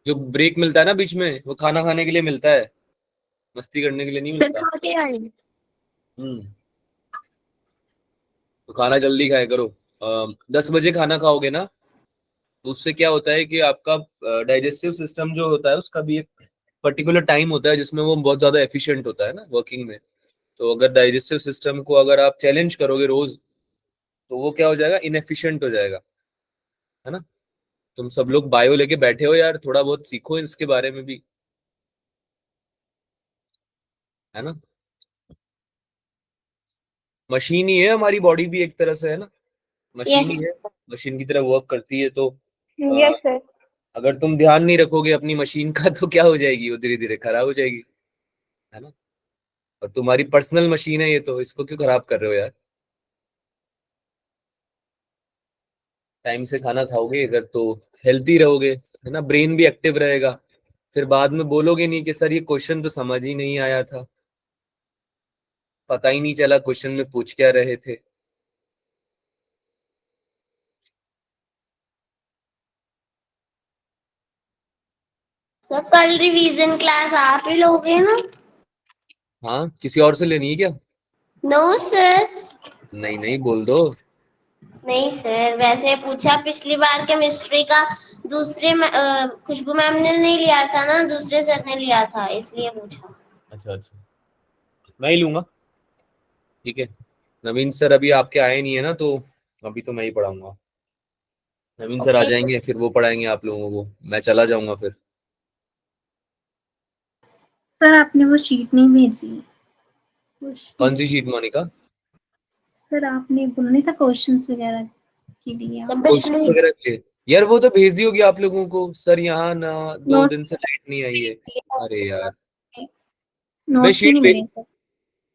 जो ब्रेक मिलता है ना बीच में, वो खाना खाने के लिए मिलता है, मस्ती करने के लिए नहीं फिर मिलता। खा के आए। हम्म। तो खाना जल्दी खाया करो। 10 बजे खाना खाओगे ना, तो उससे क्या होता है कि आपका डाइजेस्टिव सिस्टम जो होता है उसका भी एक पर्टिकुलर टाइम होता है जिसमें वो बहुत ज्यादा एफिशिएंट होता है ना वर्किंग में। तो अगर डाइजेस्टिव सिस्टम को अगर आप चैलेंज करोगे रोज, तो वो क्या हो जाएगा, इनएफिशिएंट हो जाएगा, है ना। तुम सब लोग बायो लेके बैठे हो यार, थोड़ा बहुत सीखो इसके बारे में भी, है ना। मशीन ही है हमारी बॉडी भी एक तरह से, है ना। मशीन ही यस। है, मशीन की तरह वर्क करती है। तो यस अ, सर। अगर तुम ध्यान नहीं रखोगे अपनी मशीन का तो क्या हो जाएगी, वो धीरे धीरे खराब हो जाएगी, है ना। और तुम्हारी पर्सनल मशीन है ये, तो इसको क्यों खराब कर रहे हो यार। टाइम से खाना खाओगे अगर तो हेल्थी रहोगे, है ना, ब्रेन भी एक्टिव रहेगा। फिर बाद में बोलोगे नहीं कि सर ये क्वेश्चन तो समझ ही नहीं आया था, पता ही नहीं चला क्वेश्चन में पूछ क्या रहे थे। सर कल रिवीजन क्लास आप ही लोगे ना? हाँ, किसी और से लेनी है क्या? No sir. नहीं नहीं, बोल दो। नहीं सर, वैसे पूछा, पिछली बार केमिस्ट्री का खुशबू मैम ने नहीं लिया था ना, दूसरे सर ने लिया था, इसलिए पूछा। अच्छा अच्छा, मैं ही लूंगा। ठीक है। नवीन सर अभी आपके आए नहीं है ना, तो अभी तो मैं ही पढ़ाऊंगा। नवीन सर आ ओके सर। जाएंगे फिर वो पढ़ाएंगे आप लोगों को, मैं चला जाऊंगा फिर। सर आपने वो शीट नहीं भेजी। वो कौन सी शीट। शीट मोनिका? सर आपने बोला नहीं था क्वेश्चंस वगैरह के लिए सब आप। क्वेश्चन पिछली वगैरह के लिए? यार वो तो भेज दी होगी आप लोगों को, सर यहाँ ना 2 दिन नोट्स से लाइट नहीं आई है। अरे यार, मैं नोट्स भी नहीं मिले सर।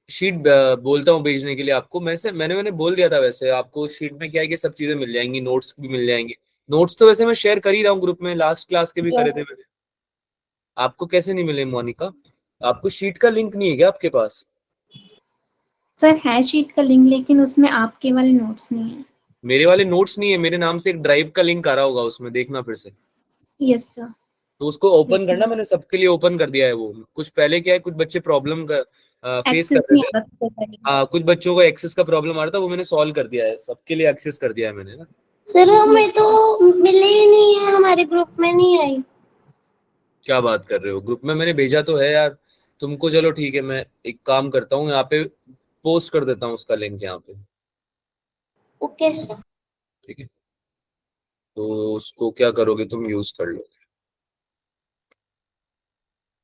शीट बोलता हूँ भेजने के लिए आपको। मैंने बोल दिया था वैसे आपको, शीट में क्या है कि सब चीजें मिल जाएंगी, नोट्स भी मिल जाएंगे। नोट्स तो वैसे मैं शेयर कर ही रहा हूँ ग्रुप में, लास्ट क्लास के भी करे थे मैंने। आपको कैसे नहीं मिले मोनिका? आपको शीट का लिंक नहीं है क्या आपके पास? सर है शीट का लिंक, लेकिन उसमें आपके वाले नोट्स नहीं है। मेरे वाले नोट्स नहीं है, मेरे नाम से एक ड्राइव का लिंक आ रहा होगा, उसमें देखना फिर से। Yes sir. तो उसको ओपन करना, देखिए मैंने सबके लिए ओपन कर दिया है वो। कुछ पहले क्या है, कुछ बच्चे प्रॉब्लम का फेस कर एक्सेस रहे नहीं थे। आ रहा था सर। कुछ बच्चों को एक्सेस का प्रॉब्लम आ रहा था, वो मैंने सॉल्व कर दिया है, सबके लिए एक्सेस कर दिया है मैंने ना। सर हमें तो मिले ही नहीं है, हमारे ग्रुप में नहीं आई। क्या बात कर रहे हो, ग्रुप में मैंने भेजा तो है यार तुमको। चलो ठीक है, मैं एक काम करता हूँ, यहाँ पे पोस्ट कर देता हूँ उसका लिंक यहाँ पे। Okay sir. ठीक है, तो उसको क्या करोगे तुम, यूज कर लो।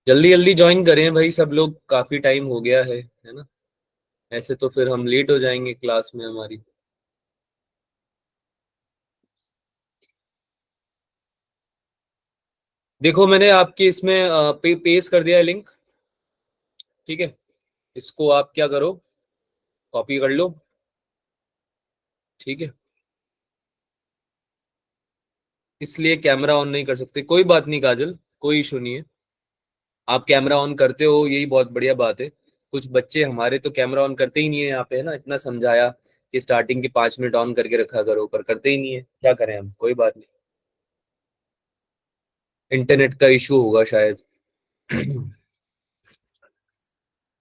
जल्दी जल्दी ज्वाइन करें भाई सब लोग, काफी टाइम हो गया है ना। ऐसे तो फिर हम लेट हो जाएंगे क्लास में हमारी। देखो मैंने आपके इसमें पेस्ट कर दिया है लिंक। ठीक है, इसको आप क्या करो, कॉपी कर लो। ठीक है, इसलिए कैमरा ऑन नहीं कर सकते, कोई बात नहीं काजल, कोई इशू नहीं है। आप कैमरा ऑन करते हो यही बहुत बढ़िया बात है। कुछ बच्चे हमारे तो कैमरा ऑन करते ही नहीं है यहाँ पे, है ना। इतना समझाया कि स्टार्टिंग के 5 मिनट ऑन करके रखा करो, पर करते ही नहीं है, क्या करें हम, कोई बात नहीं। इंटरनेट का इशू होगा शायद।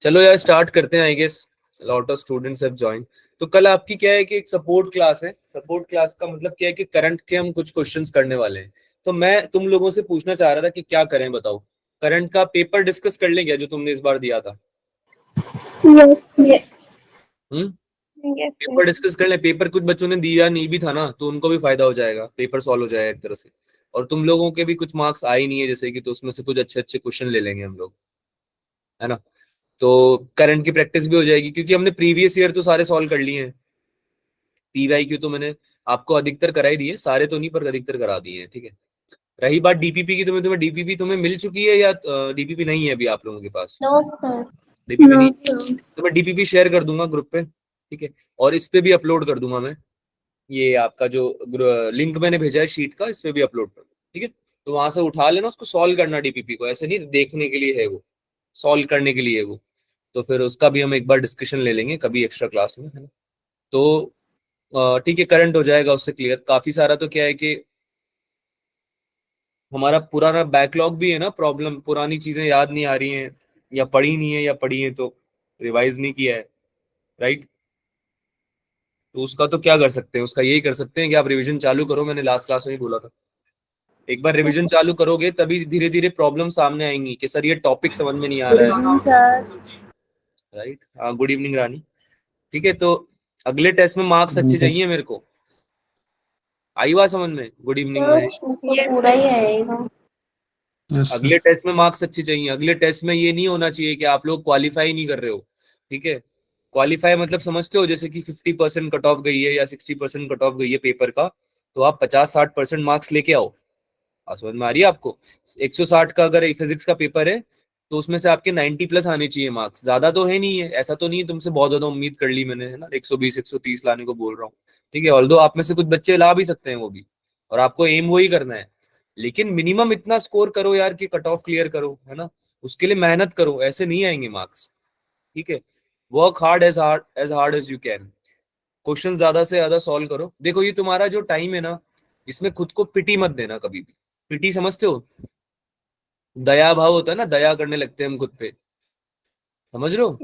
चलो यार स्टार्ट करते हैं I guess, lot of students have join. तो कल आपकी क्या है कि एक सपोर्ट क्लास है। सपोर्ट क्लास का मतलब क्या है कि करंट के हम कुछ क्वेश्चंस करने वाले हैं। तो मैं तुम लोगों से पूछना चाह रहा था कि क्या करें बताओ। करंट का पेपर डिस्कस कर लें क्या, जो तुमने इस बार दिया था? Yes yes. Hmm. Yes paper sir. Discuss कर लें, पेपर कुछ बच्चों ने दिया नहीं भी था ना, तो उनको भी फायदा हो जाएगा, पेपर सॉल्व हो जाएगा एक तरह से। और तुम लोगों के भी कुछ मार्क्स आए नहीं है जैसे कि, तो उसमें से कुछ अच्छे अच्छे क्वेश्चन ले लेंगे हम लोग, है ना। तो करंट की प्रैक्टिस भी हो जाएगी, क्योंकि हमने प्रीवियस ईयर तो सारे सॉल्व कर लिए हैं। पीवाई क्यू तो मैंने आपको अधिकतर करा ही दिए, सारे तो नहीं पर अधिकतर करा दिए हैं। ठीक है। रही बात डीपीपी की, तुम्हें तुम्हें डीपीपी तुम्हें मिल चुकी है या डीपीपी नहीं है अभी आप लोगों के पास? No sir. डीपीपी नो नहीं, सर। तो मैं डीपीपी शेयर कर दूंगा ग्रुप पे। ठीक है, और इस पे भी अपलोड कर दूंगा मैं। ये आपका जो लिंक मैंने भेजा है शीट का, इस पे भी अपलोड कर दूँ। ठीक है, तो वहां से उठा लेना, उसको सॉल्व करना डीपीपी को, ऐसे नहीं देखने के लिए है वो, सॉल्व करने के लिए है वो। तो फिर उसका भी हम एक बार डिस्कशन ले लेंगे कभी एक्स्ट्रा क्लास में, है ना। तो ठीक है, करंट हो जाएगा उससे क्लियर। काफी सारा तो क्या है कि हमारा पुराना बैकलॉग भी है ना, प्रॉब्लम, पुरानी चीजें याद नहीं आ रही हैं, या पढ़ी नहीं है, या पढ़ी है तो रिवाइज नहीं किया है, राइट। तो उसका तो क्या कर सकते हैं, उसका यही कर सकते हैं कि आप रिवीजन चालू करो, मैंने लास्ट क्लास में ही बोला था। एक बार रिवीजन चालू करोगे तभी धीरे धीरे प्रॉब्लम सामने आएंगी कि सर ये टॉपिक समझ में नहीं आ गुड रहा इवनिंग है, सर। राइट। हाँ, गुड इवनिंग रानी। ठीक है, तो अगले टेस्ट में मार्क्स अच्छे चाहिए मेरे को, आई बात समझ में, गुड इवनिंग महेश। तो पूरा ही आएगा। अगले टेस्ट में मार्क्स अच्छे चाहिए, अगले टेस्ट में ये नहीं होना चाहिए कि आप लोग क्वालिफाई नहीं कर रहे हो। ठीक है, क्वालिफाई मतलब समझते हो, जैसे कि 50% कट ऑफ गई है या 60% कट ऑफ गई है पेपर का, तो आप 50-60% मार्क्स लेके आओ। समझ में आ रही है आपको। 160 का अगर फिजिक्स का पेपर है तो उसमें से आपके 90 प्लस आने चाहिए मार्क्स, ज्यादा तो है नहीं है, ऐसा तो नहीं है तुमसे बहुत ज्यादा उम्मीद कर ली मैंने, है ना, 120 130 लाने को बोल रहा हूँ। ठीक है, ऑल्दो आप में से कुछ बच्चे ला भी सकते हैं वो भी, और आपको एम वही करना है, लेकिन मिनिमम इतना स्कोर करो यार कि कट ऑफ क्लियर करो, है ना। उसके लिए मेहनत करो, ऐसे नहीं आएंगे मार्क्स। ठीक है, work hard as you can, question ज्यादा से ज्यादा सॉल्व करो। देखो ये तुम्हारा जो टाइम है ना, इसमें खुद को पिटी मत देना कभी भी। पिटी समझते हो, दया भाव होता है ना, दया करने लगते हैं हम खुद पे, समझ रहे हो।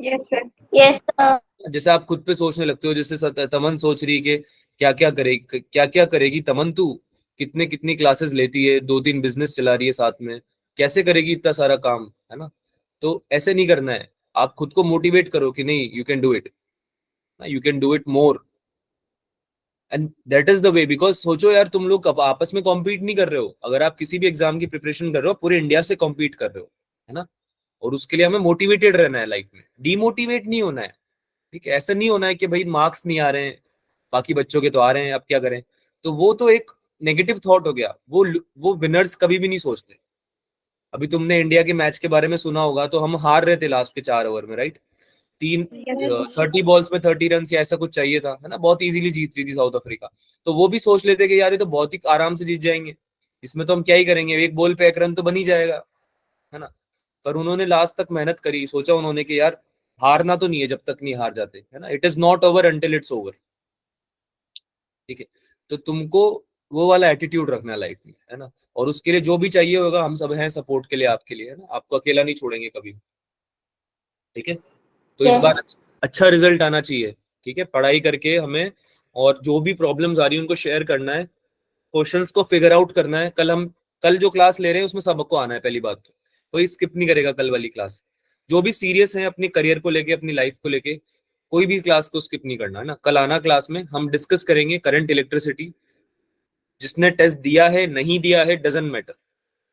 Yes sir. जैसे आप खुद पे सोचने लगते हो, जैसे तमन सोच रही है कि क्या क्या करेगी तमन, तू कितने कितनी क्लासेस लेती है, 2-3 बिजनेस चला रही है साथ में, कैसे करेगी इतना सारा काम, है ना। तो ऐसे नहीं करना है, आप खुद को मोटिवेट करो कि नहीं, you can do it, you can do it more, and that is the way. Because सोचो यार, तुम लोग आपस में कॉम्पीट नहीं कर रहे हो, अगर आप किसी भी एग्जाम की प्रिपरेशन कर रहे हो पूरे इंडिया से कॉम्पीट कर रहे हो, है ना। और उसके लिए हमें मोटिवेटेड रहना है लाइफ में, डीमोटिवेट नहीं होना है। ठीक है, ऐसा नहीं होना है कि भाई मार्क्स नहीं आ रहे हैं, बाकी बच्चों के तो आ रहे हैं, अब क्या करें। तो वो तो एक नेगेटिव थॉट हो गया, वो विनर्स कभी भी नहीं सोचते। अभी तुमने इंडिया के मैच के बारे में सुना होगा, तो हम हार रहे थे लास्ट के 4 ओवर में, राइट। 30 बॉल्स में 30 रन या ऐसा कुछ चाहिए था, है ना, बहुत इजीली जीत रही थी साउथ अफ्रीका। तो वो भी सोच लेते कि यार ये तो बहुत ही आराम से जीत जाएंगे, इसमें तो हम क्या ही करेंगे, एक बॉल पे 1 रन तो बन ही जाएगा, है ना। पर उन्होंने लास्ट तक मेहनत करी, सोचा उन्होंने कि यार हारना तो नहीं है जब तक नहीं हार जाते, है ना, it is not over until it's over. ठीक है, तो तुमको वो वाला एटीट्यूड रखना है लाइफ में, है ना। और उसके लिए जो भी चाहिए होगा, हम सब हैं सपोर्ट के लिए आपके लिए, है ना, आपको अकेला नहीं छोड़ेंगे कभी। ठीक है, तो इस बार यस। अच्छा रिजल्ट आना चाहिए। ठीक है, पढ़ाई करके हमें, और जो भी प्रॉब्लम्स आ रही है उनको शेयर करना है, क्वेश्चंस को फिगर आउट करना है। कल जो क्लास ले रहे हैं उसमें सबको आना है, पहली बात तो कोई स्किप नहीं करेगा कल वाली क्लास। जो भी सीरियस है अपने करियर को लेके, अपनी लाइफ को लेके, कोई भी क्लास को स्किप नहीं करना, है ना। कल आना, क्लास में हम डिस्कस करेंगे करंट इलेक्ट्रिसिटी, जिसने टेस्ट दिया है नहीं दिया है डजेंट मैटर,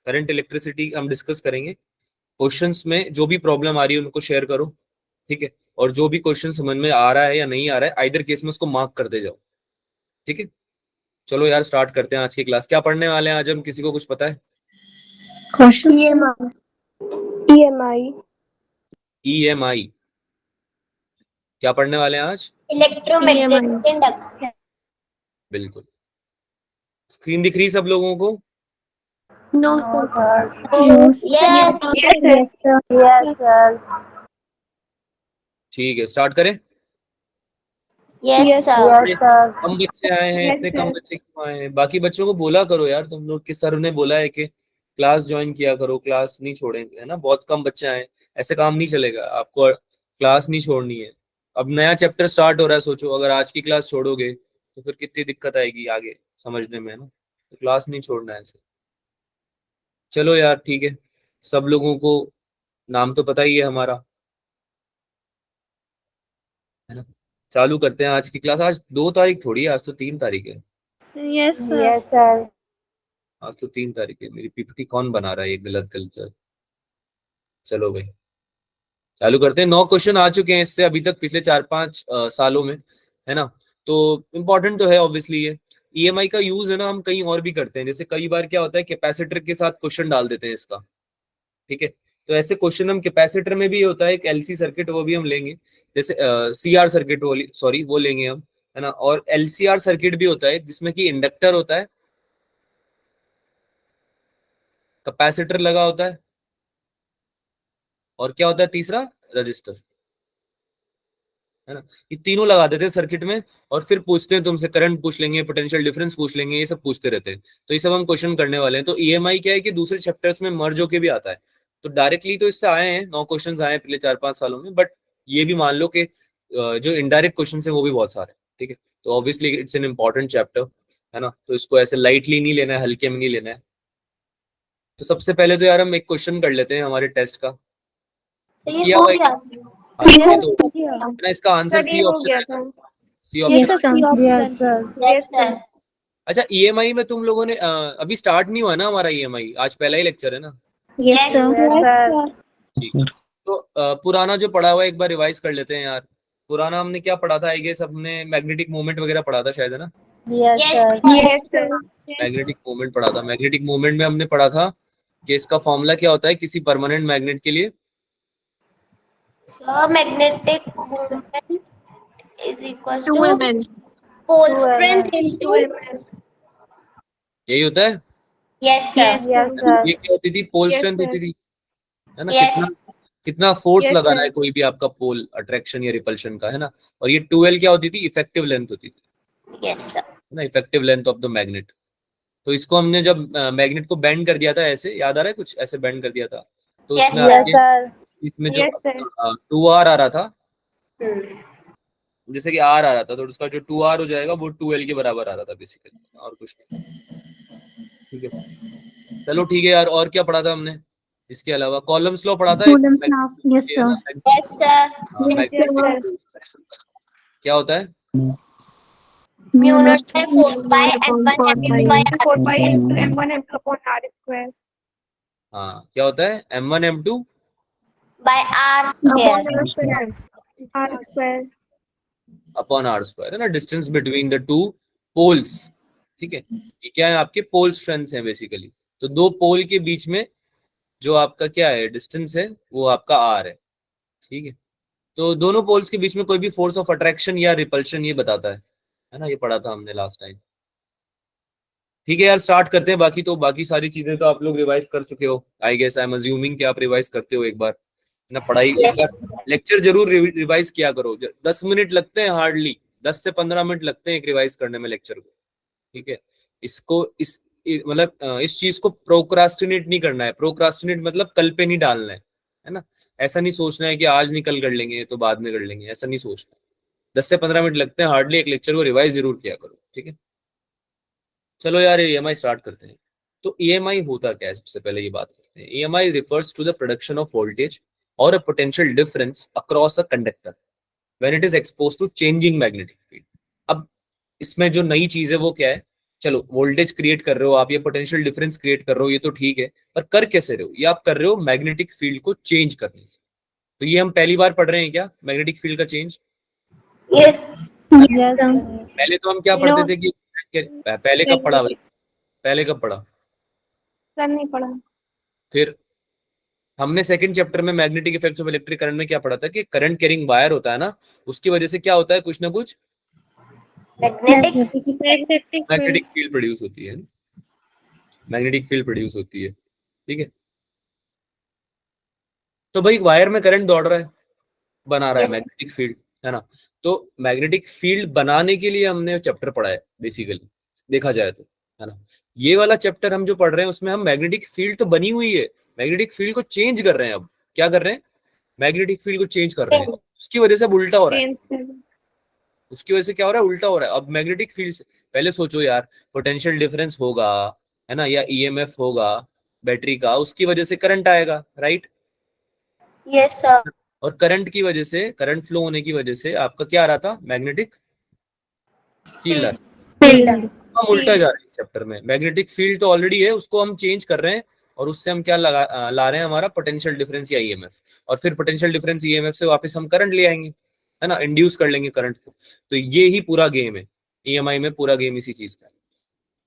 करंट इलेक्ट्रिसिटी हम डिस्कस करेंगे। क्वेश्चंस में जो भी प्रॉब्लम आ रही है उनको शेयर करो। ठीक है, और जो भी क्वेश्चन समझ में आ रहा है या नहीं आ रहा है, आइदर केस में उसको मार्क कर दे जाओ। ठीक है, चलो यार स्टार्ट करते हैं आज की क्लास। क्या पढ़ने वाले हैं आज हम, किसी को कुछ पता है। Question EMI। EMI, क्या पढ़ने वाले हैं आज। Electromagnetic induction. बिल्कुल, स्क्रीन दिख रही सब लोगों को। No sir. Yes yes. Yes sir yes sir. ठीक है, स्टार्ट करें। Yes sir. इतने यस सर। कम बच्चे आए हैं, इतने कम बच्चे क्यों आए हैं, बाकी बच्चों को बोला करो यार तुम लोग, कि सर ने बोला है कि क्लास ज्वाइन किया करो, क्लास नहीं छोड़ेंगे, है ना, बहुत कम बच्चे आए हैं, ऐसे काम नहीं चलेगा, आपको क्लास नहीं छोड़नी है। अब नया चैप्टर स्टार्ट हो रहा है, सोचो अगर आज की क्लास छोड़ोगे तो फिर कितनी दिक्कत आएगी आगे समझने में, है ना, तो क्लास नहीं छोड़ना है ऐसे। चलो यार ठीक है, सब लोगों को नाम तो पता ही है हमारा, है ना। चालू करते हैं आज की क्लास। आज 2 तारीख थोड़ी है, आज तो 3 तारीख है। Yes sir yes sir. आज तो 3 तारीख है, मेरी पीपीटी कौन बना रहा है ये गलत कल्चर। चलो भाई, चालू करते हैं। 9 क्वेश्चन आ चुके हैं इससे अभी तक, पिछले 4-5 सालों में, है ना। तो इम्पोर्टेंट तो है ऑब्वियसली ये। ईएमआई का यूज है ना, हम कहीं और भी करते हैं, जैसे कई बार क्या होता है कैपेसिटर के साथ क्वेश्चन डाल देते हैं इसका। ठीक है, तो ऐसे क्वेश्चन हम कैपेसिटर में भी होता है एक एलसी सर्किट, वो भी हम लेंगे, जैसे सीआर सर्किट, वो सॉरी वो लेंगे हम, है ना। और एलसीआर सर्किट भी होता है जिसमें कि इंडक्टर होता है, कैपेसिटर लगा होता है, और क्या होता है तीसरा, रजिस्टर। है ना। ये तीनों लगा देते हैं सर्किट में और फिर पूछते हैं तुमसे, करंट पूछ लेंगे, पोटेंशियल डिफरेंस पूछ लेंगे, ये सब पूछते रहते हैं। तो ये सब हम क्वेश्चन करने वाले हैं। तो ईएमआई क्या है कि दूसरे चैप्टर्स में मर्ज होके भी आता है। तो डायरेक्टली तो इससे आए हैं 9 क्वेश्चन आए हैं पिछले 4-5 सालों में, बट ये भी मान लो कि जो इनडायरेक्ट क्वेश्चन है वो भी बहुत सारे हैं। ठीक है, तो obviously it's an important chapter, है ना। तो इसको ऐसे लाइटली नहीं लेना है, हल्के में नहीं लेना है। तो सबसे पहले तो यार हम एक क्वेश्चन कर लेते हैं हमारे टेस्ट का। तो ये किया हो हुआ है गया। हाँ, ये तो है ना, इसका आंसर सी ऑप्शन है ना, सी Yes, option. sir. Yes, sir. Yes sir. अच्छा, ईएमआई में तुम लोगों ने अभी स्टार्ट नहीं हुआ ना हमारा ईएमआई, आज पहला ही लेक्चर है ना। Yes, sir. Yes, sir. ठीक है, तो पुराना जो पढ़ा हुआ है एक बार रिवाइज कर लेते हैं यार। पुराना हमने क्या पढ़ा था, आई गेस हमने मैग्नेटिक मोमेंट वगैरह पढ़ा था शायद, है ना। Yes, yes sir. Sir. Magnetic moment पढ़ा था। मैग्नेटिक मोमेंट में हमने पढ़ा था कि इसका फॉर्मूला क्या होता है किसी परमानेंट मैग्नेट के लिए। Sir magnetic moment is equal to 2 pole 2 strength mm. Into यही होता है। Yes sir. Yes, sir. ये क्या होती थी, पोल Yes, स्ट्रेंथ sir. होती थी, है ना। Yes. कितना फोर्स Yes, लगाना sir. है कोई भी आपका पोल अट्रैक्शन या रिपल्शन का, है ना। और ये 2L क्या होती थी, इफेक्टिव लेंथ होती थी, यस सर। है ना, effective length of the magnet. तो इसको हमने जब मैग्नेट को बेंड कर दिया था, ऐसे याद आ रहा है कुछ, ऐसे बेंड कर दिया था, तो Yes, उसमें sir. Yes, sir. इसमें जो Yes, sir. 2R आ रहा था, हम्म। जैसे कि R आ रहा था, तो उसका जो 2R हो जाएगा वो 2L के बराबर आ रहा था बेसिकली, और कुछ नहीं। ठीक है, चलो ठीक है यार। और क्या पढ़ा था हमने इसके अलावा, कॉलम्स लॉ पढ़ा था एक Coulomb's law. Yes, sir. Yes sir. Yes, sir. क्या होता है, mu not by 4 by m1 m2 by 4 by m1 m2 upon r square. हाँ क्या होता है, M1 M2 by r Upon square. r square. R square. Upon R square, है ना, distance between the two poles. ठीक है, ये क्या है, आपके पोल स्ट्रेंथ है बेसिकली। तो दो पोल के बीच में जो आपका क्या है डिस्टेंस है, वो आपका R है। ठीक है, तो दोनों पोल्स के बीच में कोई भी फोर्स ऑफ अट्रैक्शन या रिपल्शन ये बताता है ना। ये पढ़ा था हमने लास्ट टाइम। ठीक है यार, स्टार्ट करते हैं। बाकी सारी चीजें तो आप लोग रिवाइज कर चुके हो, I guess, I am assuming कि आप रिवाइज करते हो एक बार ना, पढ़ाई एक Yes. बार लेक्चर जरूर रिवाइज किया करो। 10 मिनट लगते हैं हार्डली, 10 से 15 मिनट लगते हैं एक रिवाइज करने में लेक्चर को। ठीक है, इसको मतलब इस चीज को प्रोक्रास्टिनेट नहीं करना है। प्रोक्रास्टिनेट मतलब कल पे नहीं डालना है ना। ऐसा नहीं सोचना है कि आज नहीं कल कर लेंगे तो बाद में कर लेंगे, ऐसा नहीं सोचना। 10 से 15 मिनट लगते हैं हार्डली एक लेक्चर को, रिवाइज जरूर किया करो। ठीक है, चलो यार ईएमआई स्टार्ट करते हैं। तो ईएमआई होता क्या है, सबसे पहले ये बात करते हैं। EMI refers to the production of voltage or a potential difference across a conductor when it is exposed to changing magnetic field. अब इसमें जो नई चीज है वो क्या है, चलो वोल्टेज क्रिएट कर रहे हो आप, ये पोटेंशियल डिफरेंस क्रिएट कर रहे हो, ये तो ठीक है, पर कर कैसे रहे हो, ये आप कर रहे हो मैग्नेटिक फील्ड को चेंज करने से। तो ये हम पहली बार पढ़ रहे हैं क्या, मैग्नेटिक फील्ड का चेंज। यस। Yes, sir. पहले तो हम क्या पढ़ते थे कि पहले कब पढ़ा, पहले कब पढ़ा, सर नहीं पढ़ा. फिर हमने सेकंड चैप्टर में magnetic effects of electric current में क्या पढ़ा था कि करंट कैरिंग वायर होता है ना, उसकी वजह से क्या होता है, कुछ ना कुछ मैग्नेटिक मैग्नेटिक फील्ड प्रोड्यूस होती है, मैग्नेटिक फील्ड प्रोड्यूस होती है। ठीक है, तो भाई वायर में करंट दौड़ रहा है, बना रहा है Yes. मैग्नेटिक फील्ड, है ना। तो मैग्नेटिक फील्ड बनाने के लिए हमने चैप्टर पढ़ा है बेसिकली, देखा जाए तो, है ना। ये वाला चैप्टर हम जो पढ़ रहे हैं उसमें हम मैग्नेटिक फील्ड तो बनी हुई है, मैग्नेटिक फील्ड को चेंज कर रहे हैं। अब क्या कर रहे हैं, मैग्नेटिक फील्ड को चेंज कर रहे हैं, उसकी वजह से अब उल्टा हो रहा है। उसकी वजह से क्या हो रहा है, उल्टा हो रहा है। अब मैग्नेटिक फील्ड से पहले सोचो यार, पोटेंशियल डिफरेंस होगा, है ना, या ईएमएफ होगा बैटरी का, उसकी वजह से करंट आएगा, राइट। Yes sir. और करंट की वजह से, करंट फ्लो होने की वजह से आपका क्या आ रहा था, मैग्नेटिक फील्ड आ रहा। हम उल्टा जा रहे हैं इस चैप्टर में, मैग्नेटिक फील्ड तो ऑलरेडी है, उसको हम चेंज कर रहे हैं, और उससे हम क्या ला रहे हैं, हमारा पोटेंशियल डिफरेंस या ईएमएफ। और फिर पोटेंशियल डिफरेंस ईएमएफ से वापस हम करंट ले आएंगे, है ना, इंड्यूस कर लेंगे करंट को। तो ये ही पूरा गेम है ईएमआई में, पूरा गेम इसी चीज का है।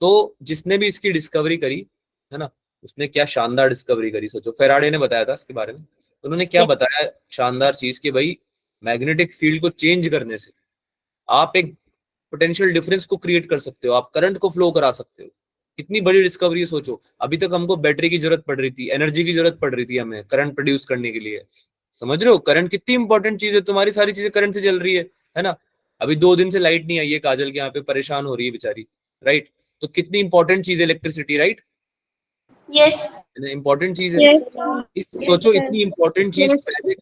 तो जिसने भी इसकी डिस्कवरी करी, है ना, उसने क्या शानदार डिस्कवरी करी। सोचो, फेराडे ने बताया था इसके बारे में, उन्होंने क्या बताया शानदार चीज कि भाई मैग्नेटिक फील्ड को चेंज करने से आप एक पोटेंशियल डिफरेंस को क्रिएट कर सकते हो, आप करंट को फ्लो करा सकते हो। कितनी बड़ी डिस्कवरी है सोचो। अभी तक हमको बैटरी की जरूरत पड़ रही थी, एनर्जी की जरूरत पड़ रही थी हमें करंट प्रोड्यूस करने के लिए, समझ रहे हो? करंट कितनी इंपॉर्टेंट चीज है, तुम्हारी सारी चीजें करंट से चल रही है ना। अभी 2 दिन से लाइट नहीं आई है, काजल के यहाँ पे परेशान हो रही है बेचारी, राइट। तो कितनी इंपॉर्टेंट चीज है इलेक्ट्रिसिटी, राइट, यस इंपॉर्टेंट चीज है। Yes, सोचो sir. इतनी इंपॉर्टेंट चीज Yes. पहले,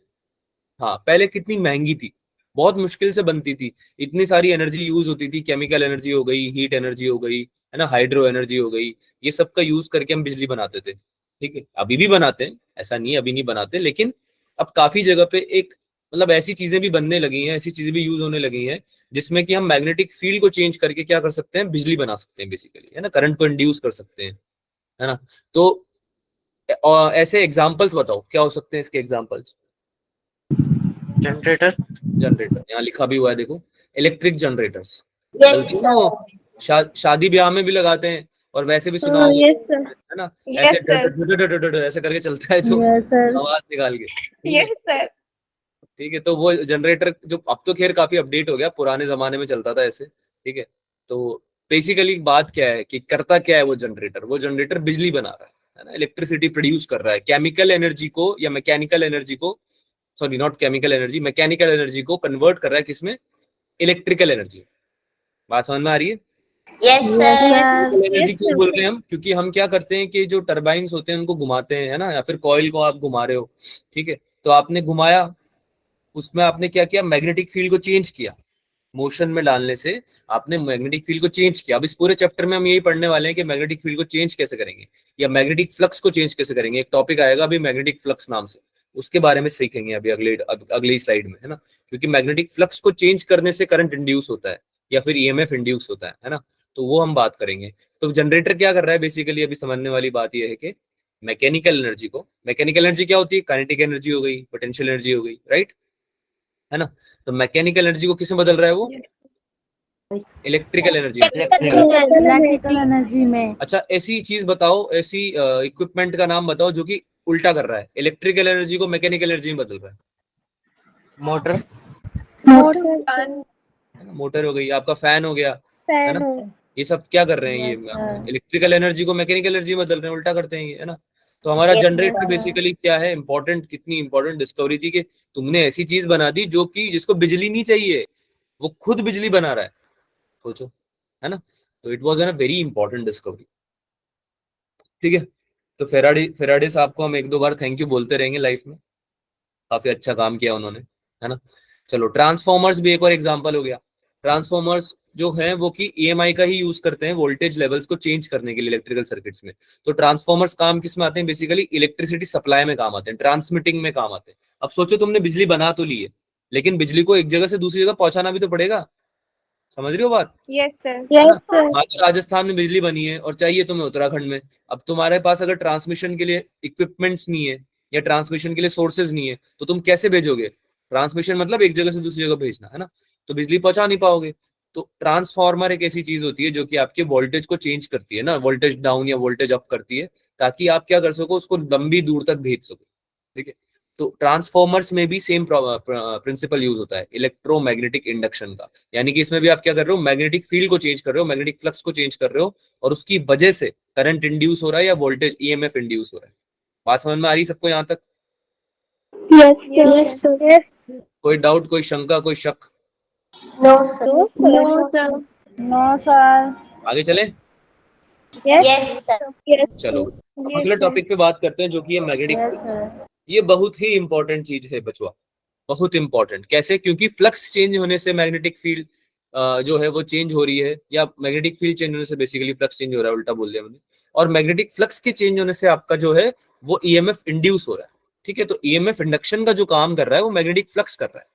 हाँ पहले कितनी महंगी थी, बहुत मुश्किल से बनती थी, इतनी सारी एनर्जी यूज होती थी, केमिकल एनर्जी हो गई, हीट एनर्जी हो गई, है ना, हाइड्रो एनर्जी हो गई, ये सब का यूज करके हम बिजली बनाते थे। ठीक है, अभी भी बनाते हैं, ऐसा नहीं अभी नहीं बनाते, लेकिन अब काफी जगह पे एक मतलब ऐसी चीजें भी बनने लगी हैं, ऐसी चीजें भी यूज होने लगी हैं जिसमें कि हम मैग्नेटिक फील्ड को चेंज करके क्या कर सकते हैं, बिजली बना सकते हैं बेसिकली, है ना, करंट को इंड्यूस कर सकते हैं, है ना। तो ऐसे एग्जांपल्स बताओ क्या हो सकते हैं इसके एग्जांपल्स। जनरेटर। जनरेटर यहाँ लिखा भी हुआ है देखो, इलेक्ट्रिक जनरेटर्स यस चलती है ना वो, शादी ब्याह में भी लगाते हैं, और वैसे भी सुना होगा, Yes, sir. है ना, Yes, ऐसे sir. ऐसे करके चलता है जो Yes, sir. आवाज निकाल के, ठीक है। Yes, sir. ठीक है, तो वो जनरेटर जो अब तो खैर काफी अपडेट हो गया, पुराने जमाने में चलता था ऐसे, ठीक है। तो बेसिकली बात क्या है कि करता क्या है वो जनरेटर बिजली बना रहा है ना, इलेक्ट्रिसिटी प्रोड्यूस कर रहा है, केमिकल एनर्जी को या मैकेनिकल एनर्जी को, sorry not chemical energy, mechanical energy को कन्वर्ट कर रहा है किसमें, इलेक्ट्रिकल एनर्जी। बात समझ में आ रही है? यस सर एनर्जी क्यों बोल रहे हैं हम, क्योंकि हम क्या करते हैं कि जो टरबाइन्स होते हैं उनको घुमाते हैं, है ना, या फिर कॉइल को आप घुमा रहे हो, ठीक है, तो आपने घुमाया, उसमें आपने क्या किया, मैग्नेटिक फील्ड को चेंज किया, मोशन में डालने से आपने मैग्नेटिक फील्ड को चेंज किया। अब इस पूरे चैप्टर में हम यही पढ़ने वाले हैं कि मैग्नेटिक फील्ड को चेंज कैसे करेंगे, या मैग्नेटिक फ्लक्स को चेंज कैसे करेंगे। एक टॉपिक आएगा अभी मैग्नेटिक फ्लक्स नाम से, उसके बारे में सीखेंगे अभी अगली स्लाइड में, है ना। क्योंकि मैग्नेटिक फ्लक्स को चेंज करने से करंट इंड्यूस होता है या फिर ईएमएफ इंड्यूस होता है ना, तो वो हम बात करेंगे। तो जनरेटर क्या कर रहा है बेसिकली, अभी समझने वाली बात यह है कि मैकेनिकल एनर्जी क्या होती है, काइनेटिक एनर्जी हो गई, पोटेंशियल एनर्जी हो गई, राइट, है ना। तो मैकेनिकल एनर्जी को किसमें बदल रहा है वो, इलेक्ट्रिकल एनर्जी में। इलेक्ट्रिकल एनर्जी में। अच्छा ऐसी चीज बताओ, ऐसी इक्विपमेंट का नाम बताओ जो कि उल्टा कर रहा है, इलेक्ट्रिकल एनर्जी को मैकेनिकल एनर्जी में बदल रहा है। मोटर। मोटर हो गई, आपका फैन हो गया, है ना, ये सब क्या कर रहे हैं, ये इलेक्ट्रिकल एनर्जी को मैकेनिकल एनर्जी में बदल रहे हैं, उल्टा करते हैं ये, है ना। तो हमारा जनरेटर बेसिकली क्या है, इंपॉर्टेंट, कितनी इंपॉर्टेंट डिस्कवरी थी कि तुमने ऐसी चीज बना दी जो कि जिसको बिजली नहीं चाहिए, वो खुद बिजली बना रहा है, सोचो, है ना। तो it was an very important discovery, ठीक है। तो फेराडे साहब को हम 1-2 बार थैंक यू बोलते रहेंगे लाइफ में, काफी अच्छा काम किया उन्होंने, है ना। चलो ट्रांसफॉर्मर्स भी एक और एग्जांपल हो गया। ट्रांसफॉर्मर्स जो है वो कि ईएमआई का ही यूज करते हैं वोल्टेज लेवल्स को चेंज करने के लिए इलेक्ट्रिकल सर्किट्स में। तो ट्रांसफॉर्मर्स काम किस में आते हैं, बेसिकली इलेक्ट्रिसिटी सप्लाई में काम आते हैं, ट्रांसमिटिंग में काम आते हैं। अब सोचो तुमने बिजली बना तो ली है, लेकिन बिजली को एक जगह से दूसरी जगह पहुंचाना भी तो पड़ेगा, समझ रही हो बात। Yes, sir. यस सर आज राजस्थान में बिजली बनी है और चाहिए तुम्हें उत्तराखंड में, अब तुम्हारे पास अगर ट्रांसमिशन के लिए इक्विपमेंट्स नहीं है या ट्रांसमिशन के लिए सोर्सेज नहीं है, तो तुम कैसे भेजोगे। ट्रांसमिशन मतलब एक जगह से दूसरी जगह भेजना, है ना, तो बिजली पहुंचा नहीं पाओगे। तो ट्रांसफार्मर एक ऐसी चीज होती है जो कि आपके वोल्टेज को चेंज करती है ना, वोल्टेज डाउन या वोल्टेज अप करती है, ताकि आप क्या कर सको, उसको लंबी दूर तक भेज सको, ठीक है। तो ट्रांसफॉर्मर्स में भी सेम प्रिंसिपल यूज होता है, इलेक्ट्रोमैग्नेटिक इंडक्शन का, यानी कि इसमें भी आप क्या कर रहे हो, मैग्नेटिक फील्ड को चेंज कर रहे हो, मैग्नेटिक फ्लक्स को चेंज कर रहे हो, और उसकी वजह से करंट इंड्यूस हो रहा है या वोल्टेज ईएमएफ इंड्यूस हो रहा है। बात समझ में आ रही सबको यहाँ तक? यस सर कोई डाउट, कोई शंका, कोई शक? No sir No, sir. No sir. आगे चले, यस सर चलो हम अगले टॉपिक पे बात करते हैं जो कि है मैग्नेटिक यस फ्लक्स। सर। ये बहुत ही इंपॉर्टेंट चीज है बचवा, बहुत इंपॉर्टेंट। कैसे, क्योंकि फ्लक्स चेंज होने से मैग्नेटिक फील्ड जो है वो चेंज हो रही है, या मैग्नेटिक फील्ड चेंज होने से बेसिकली फ्लक्स चेंज हो रहा है, उल्टा बोल दिया मैंने। और मैग्नेटिक फ्लक्स के चेंज होने से आपका जो है वो ईएमएफ इंड्यूस हो रहा है, ठीक है। तो ईएमएफ इंडक्शन का जो काम कर रहा है वो मैग्नेटिक फ्लक्स कर रहा है।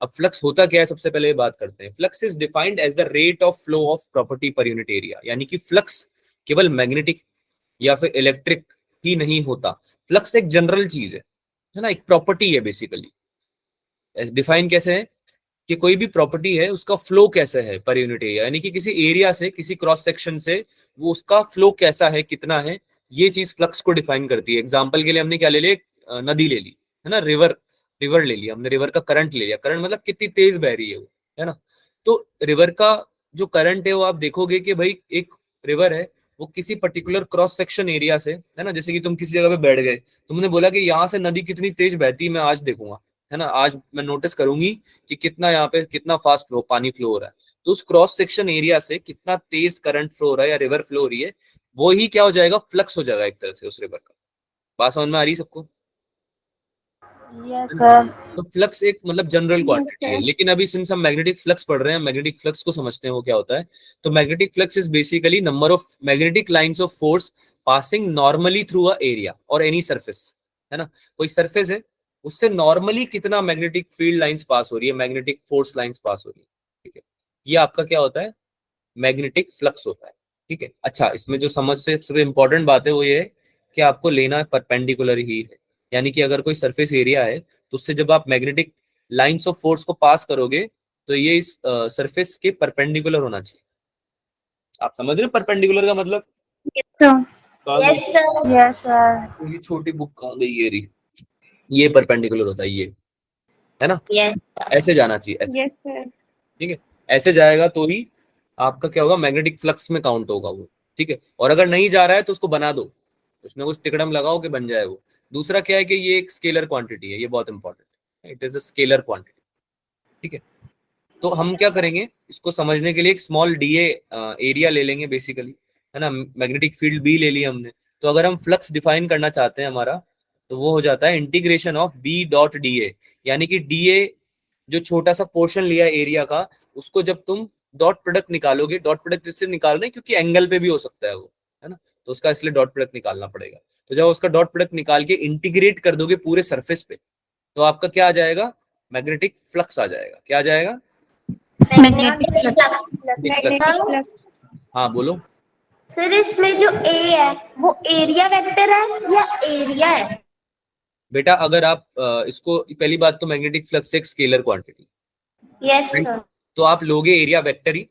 अब फ्लक्स होता क्या है, सबसे पहले बात करते हैं। Flux is defined as the rate of flow of property per unit area, यानी कि फ्लक्स केवल मैग्नेटिक या फिर इलेक्ट्रिक ही नहीं होता, फ्लक्स एक जनरल चीज है ना, एक प्रॉपर्टी है बेसिकली। डिफाइन कैसे है कि कोई भी प्रॉपर्टी है उसका फ्लो कैसा है पर यूनिट एरिया, यानी कि किसी एरिया से, किसी क्रॉस सेक्शन से वो उसका फ्लो कैसा है, कितना है, ये चीज फ्लक्स को डिफाइन करती है। एग्जांपल के लिए हमने क्या ले लिया, नदी ले ली, है ना, रिवर ले लिया हमने, रिवर का करंट ले लिया। करंट मतलब कितनी तेज बह रही है वो, है ना। तो रिवर का जो करंट है वो आप देखोगे कि भाई एक रिवर है, वो किसी पर्टिकुलर क्रॉस सेक्शन एरिया से, है ना, जैसे कि तुम किसी जगह पे बैठ गए, तुमने बोला कि यहाँ से नदी कितनी तेज बहती है मैं आज देखूंगा, है ना, आज मैं नोटिस करूंगी कि कितना यहाँ पे कितना फास्ट फ्लो पानी फ्लो हो रहा है। तो उस क्रॉस सेक्शन एरिया से कितना तेज करंट फ्लो हो रहा है या रिवर फ्लो हो रही है, वो ही क्या हो जाएगा, फ्लक्स हो जाएगा एक तरह से उस रिवर का। बात समझ में आ रही सबको? Yes sir. तो फ्लक्स एक मतलब जनरल Yes, क्वांटिटी है, sir. लेकिन अभी सिंस हम मैग्नेटिक फ्लक्स पढ़ रहे हैं, मैग्नेटिक फ्लक्स को समझते हैं वो क्या होता है। तो magnetic flux is basically number of magnetic lines of force passing normally through a area और एनी सरफेस, है ना, कोई सरफेस है उससे नॉर्मली कितना मैग्नेटिक फील्ड लाइंस पास हो रही है, मैग्नेटिक फोर्स लाइंस पास हो रही है, ठीक है, ये आपका क्या होता है, मैग्नेटिक फ्लक्स होता है, ठीक है। अच्छा, इसमें जो समझ से सबसे इंपॉर्टेंट बात है वो ये है कि आपको लेना परपेंडिकुलर ही है, यानी कि अगर कोई सरफेस एरिया है तो उससे जब आप मैग्नेटिक लाइंस ऑफ फोर्स को पास करोगे तो ये इस सरफेस के परपेंडिकुलर होना चाहिए। आप समझ रहे हो परपेंडिकुलर का मतलब? कहाँ यस गई? सर। Yes sir. ये छोटी बुक कहाँ गई, ये रही, ये परपेंडिकुलर होता है ये, है ना, यस ऐसे जाना चाहिए, ऐसे, Yes, sir. ठीक है, ऐसे जाएगा तो ही आपका क्या होगा, मैग्नेटिक फ्लक्स में काउंट होगा वो, ठीक है। और अगर नहीं जा रहा है तो उसको बना दो, उसमें कुछ तिकड़म लगाओ कि बन जाए वो। दूसरा क्या है कि ये एक स्केलर क्वांटिटी है, ये बहुत इंपॉर्टेंट है, it is a scalar quantity, ठीक है। तो हम क्या करेंगे, इसको समझने के लिए एक स्मॉल डीए एरिया ले लेंगे बेसिकली, है ना, मैग्नेटिक फील्ड बी ले लिया हमने। तो अगर हम फ्लक्स डिफाइन करना चाहते हैं हमारा, तो वो हो जाता है integration of B dot d A, यानी कि डी ए जो छोटा सा पोर्शन लिया एरिया का, उसको जब तुम डॉट प्रोडक्ट निकालोगे, डॉट प्रोडक्ट इससे निकाल रहे हैं क्योंकि एंगल पे भी हो सकता है वो, है ना, तो उसका इसलिए डॉट प्रोडक्ट निकालना पड़ेगा। तो जब उसका डॉट प्रोडक्ट निकाल के इंटीग्रेट कर दोगे पूरे सरफेस पे, तो आपका क्या आ जाएगा, मैग्नेटिक फ्लक्स आ जाएगा। क्या आ जाएगा? Magnetic flux. Magnetic Sir? flux. हाँ बोलो। सर इसमें जो ए है वो एरिया वेक्टर है या एरिया है? बेटा अगर आप इसको, पहली बात तो मैग्नेटिक फ्लक्स एक स्केलर क्वांटिटी, यस सर। तो आप लोगे एरिया वेक्टर ही,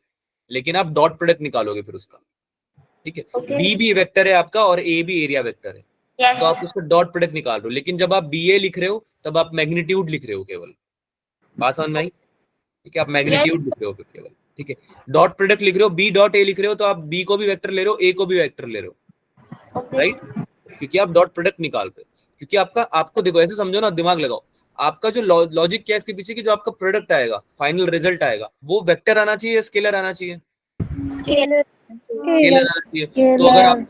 लेकिन आप डॉट प्रोडक्ट निकालोगे फिर उसका, ठीक है। Okay. बी भी वेक्टर है आपका और ए भी एरिया वेक्टर है, तो आप यस उसका डॉट प्रोडक्ट निकाल रहे हो। लेकिन जब आप बी ए लिख रहे हो तब आप मैग्नीट्यूड लिख रहे हो केवल, बात समझ में आई? ठीक है, आप मैग्नीट्यूड लिख रहे हो फिर केवल, ठीक है। डॉट प्रोडक्ट लिख रहे हो, बी डॉट ए लिख रहे हो, तो आप बी को भी वेक्टर ले रहे हो, ए को भी वेक्टर ले रहे हो, ओके राइट, क्योंकि आप डॉट प्रोडक्ट निकाल रहे हो। क्योंकि आपका, आपको देखो ऐसे समझो ना, दिमाग लगाओ, आपका जो लॉजिक क्या है इसके पीछे की, जो आपका प्रोडक्ट आएगा, फाइनल रिजल्ट आएगा, वो वेक्टर आना चाहिए या स्केलर आना चाहिए? स्केलर। स्केलर आना चाहिए। तो अगर आप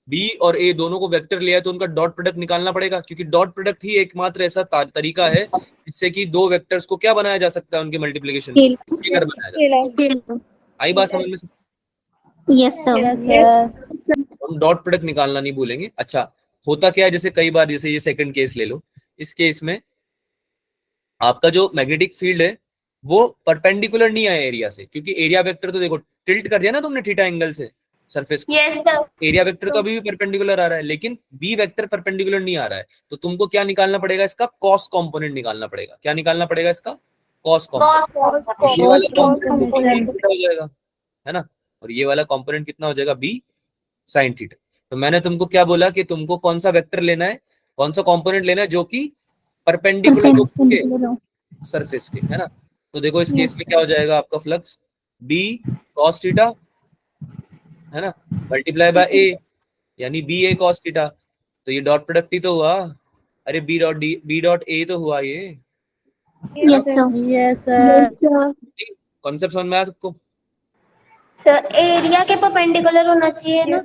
बी और ए दोनों को वेक्टर लिया है तो उनका डॉट प्रोडक्ट निकालना पड़ेगा, क्योंकि डॉट प्रोडक्ट ही एकमात्र ऐसा तरीका है जिससे कि दो वेक्टर्स को क्या बनाया जा सकता है, उनके मल्टीप्लिकेशन स्केलर बनाया जा सकता है। आई बात समझ में? Yes sir. हम डॉट प्रोडक्ट निकालना नहीं भूलेंगे। अच्छा, होता क्या है, जैसे कई बार, जैसे ये सेकंड केस ले लो, इस केस में आपका जो मैग्नेटिक फील्ड है वो परपेंडिकुलर नहीं आया एरिया से, क्योंकि एरिया वेक्टर तो देखो टिल्ट कर दिया ना तुमने थीटा एंगल से सरफेस को, यस सर। एरिया वेक्टर तो अभी भी परपेंडिकुलर आ रहा है, लेकिन बी वेक्टर परपेंडिकुलर नहीं आ रहा है। तो तुमको क्या निकालना पड़ेगा, इसका कॉस कंपोनेंट निकालना पड़ेगा। क्या निकालना पड़ेगा? इसका कॉस कंपोनेंट। ये वाला कंपोनेंट कितना हो जाएगा, है ना, और ये वाला कंपोनेंट कितना हो जाएगा, बी साइन थीटा। तो मैंने तुमको क्या बोला कि तुमको कौन सा वेक्टर लेना है, कौन सा कंपोनेंट लेना है जो कि परपेंडिकुलर हो के सरफेस के, है ना। तो देखो इस केस में क्या हो जाएगा, आपका फ्लक्स बी कॉस थीटा, है ना, मल्टीप्लाई बाय ए, यानी बी ए कॉस थीटा। तो ये डॉट प्रोडक्ट ही तो हुआ, अरे बी डॉट ए तो हुआ ये। Yes sir. Yes sir. Concept समझ में आया सबको? सर एरिया के परपेंडिकुलर होना चाहिए ना?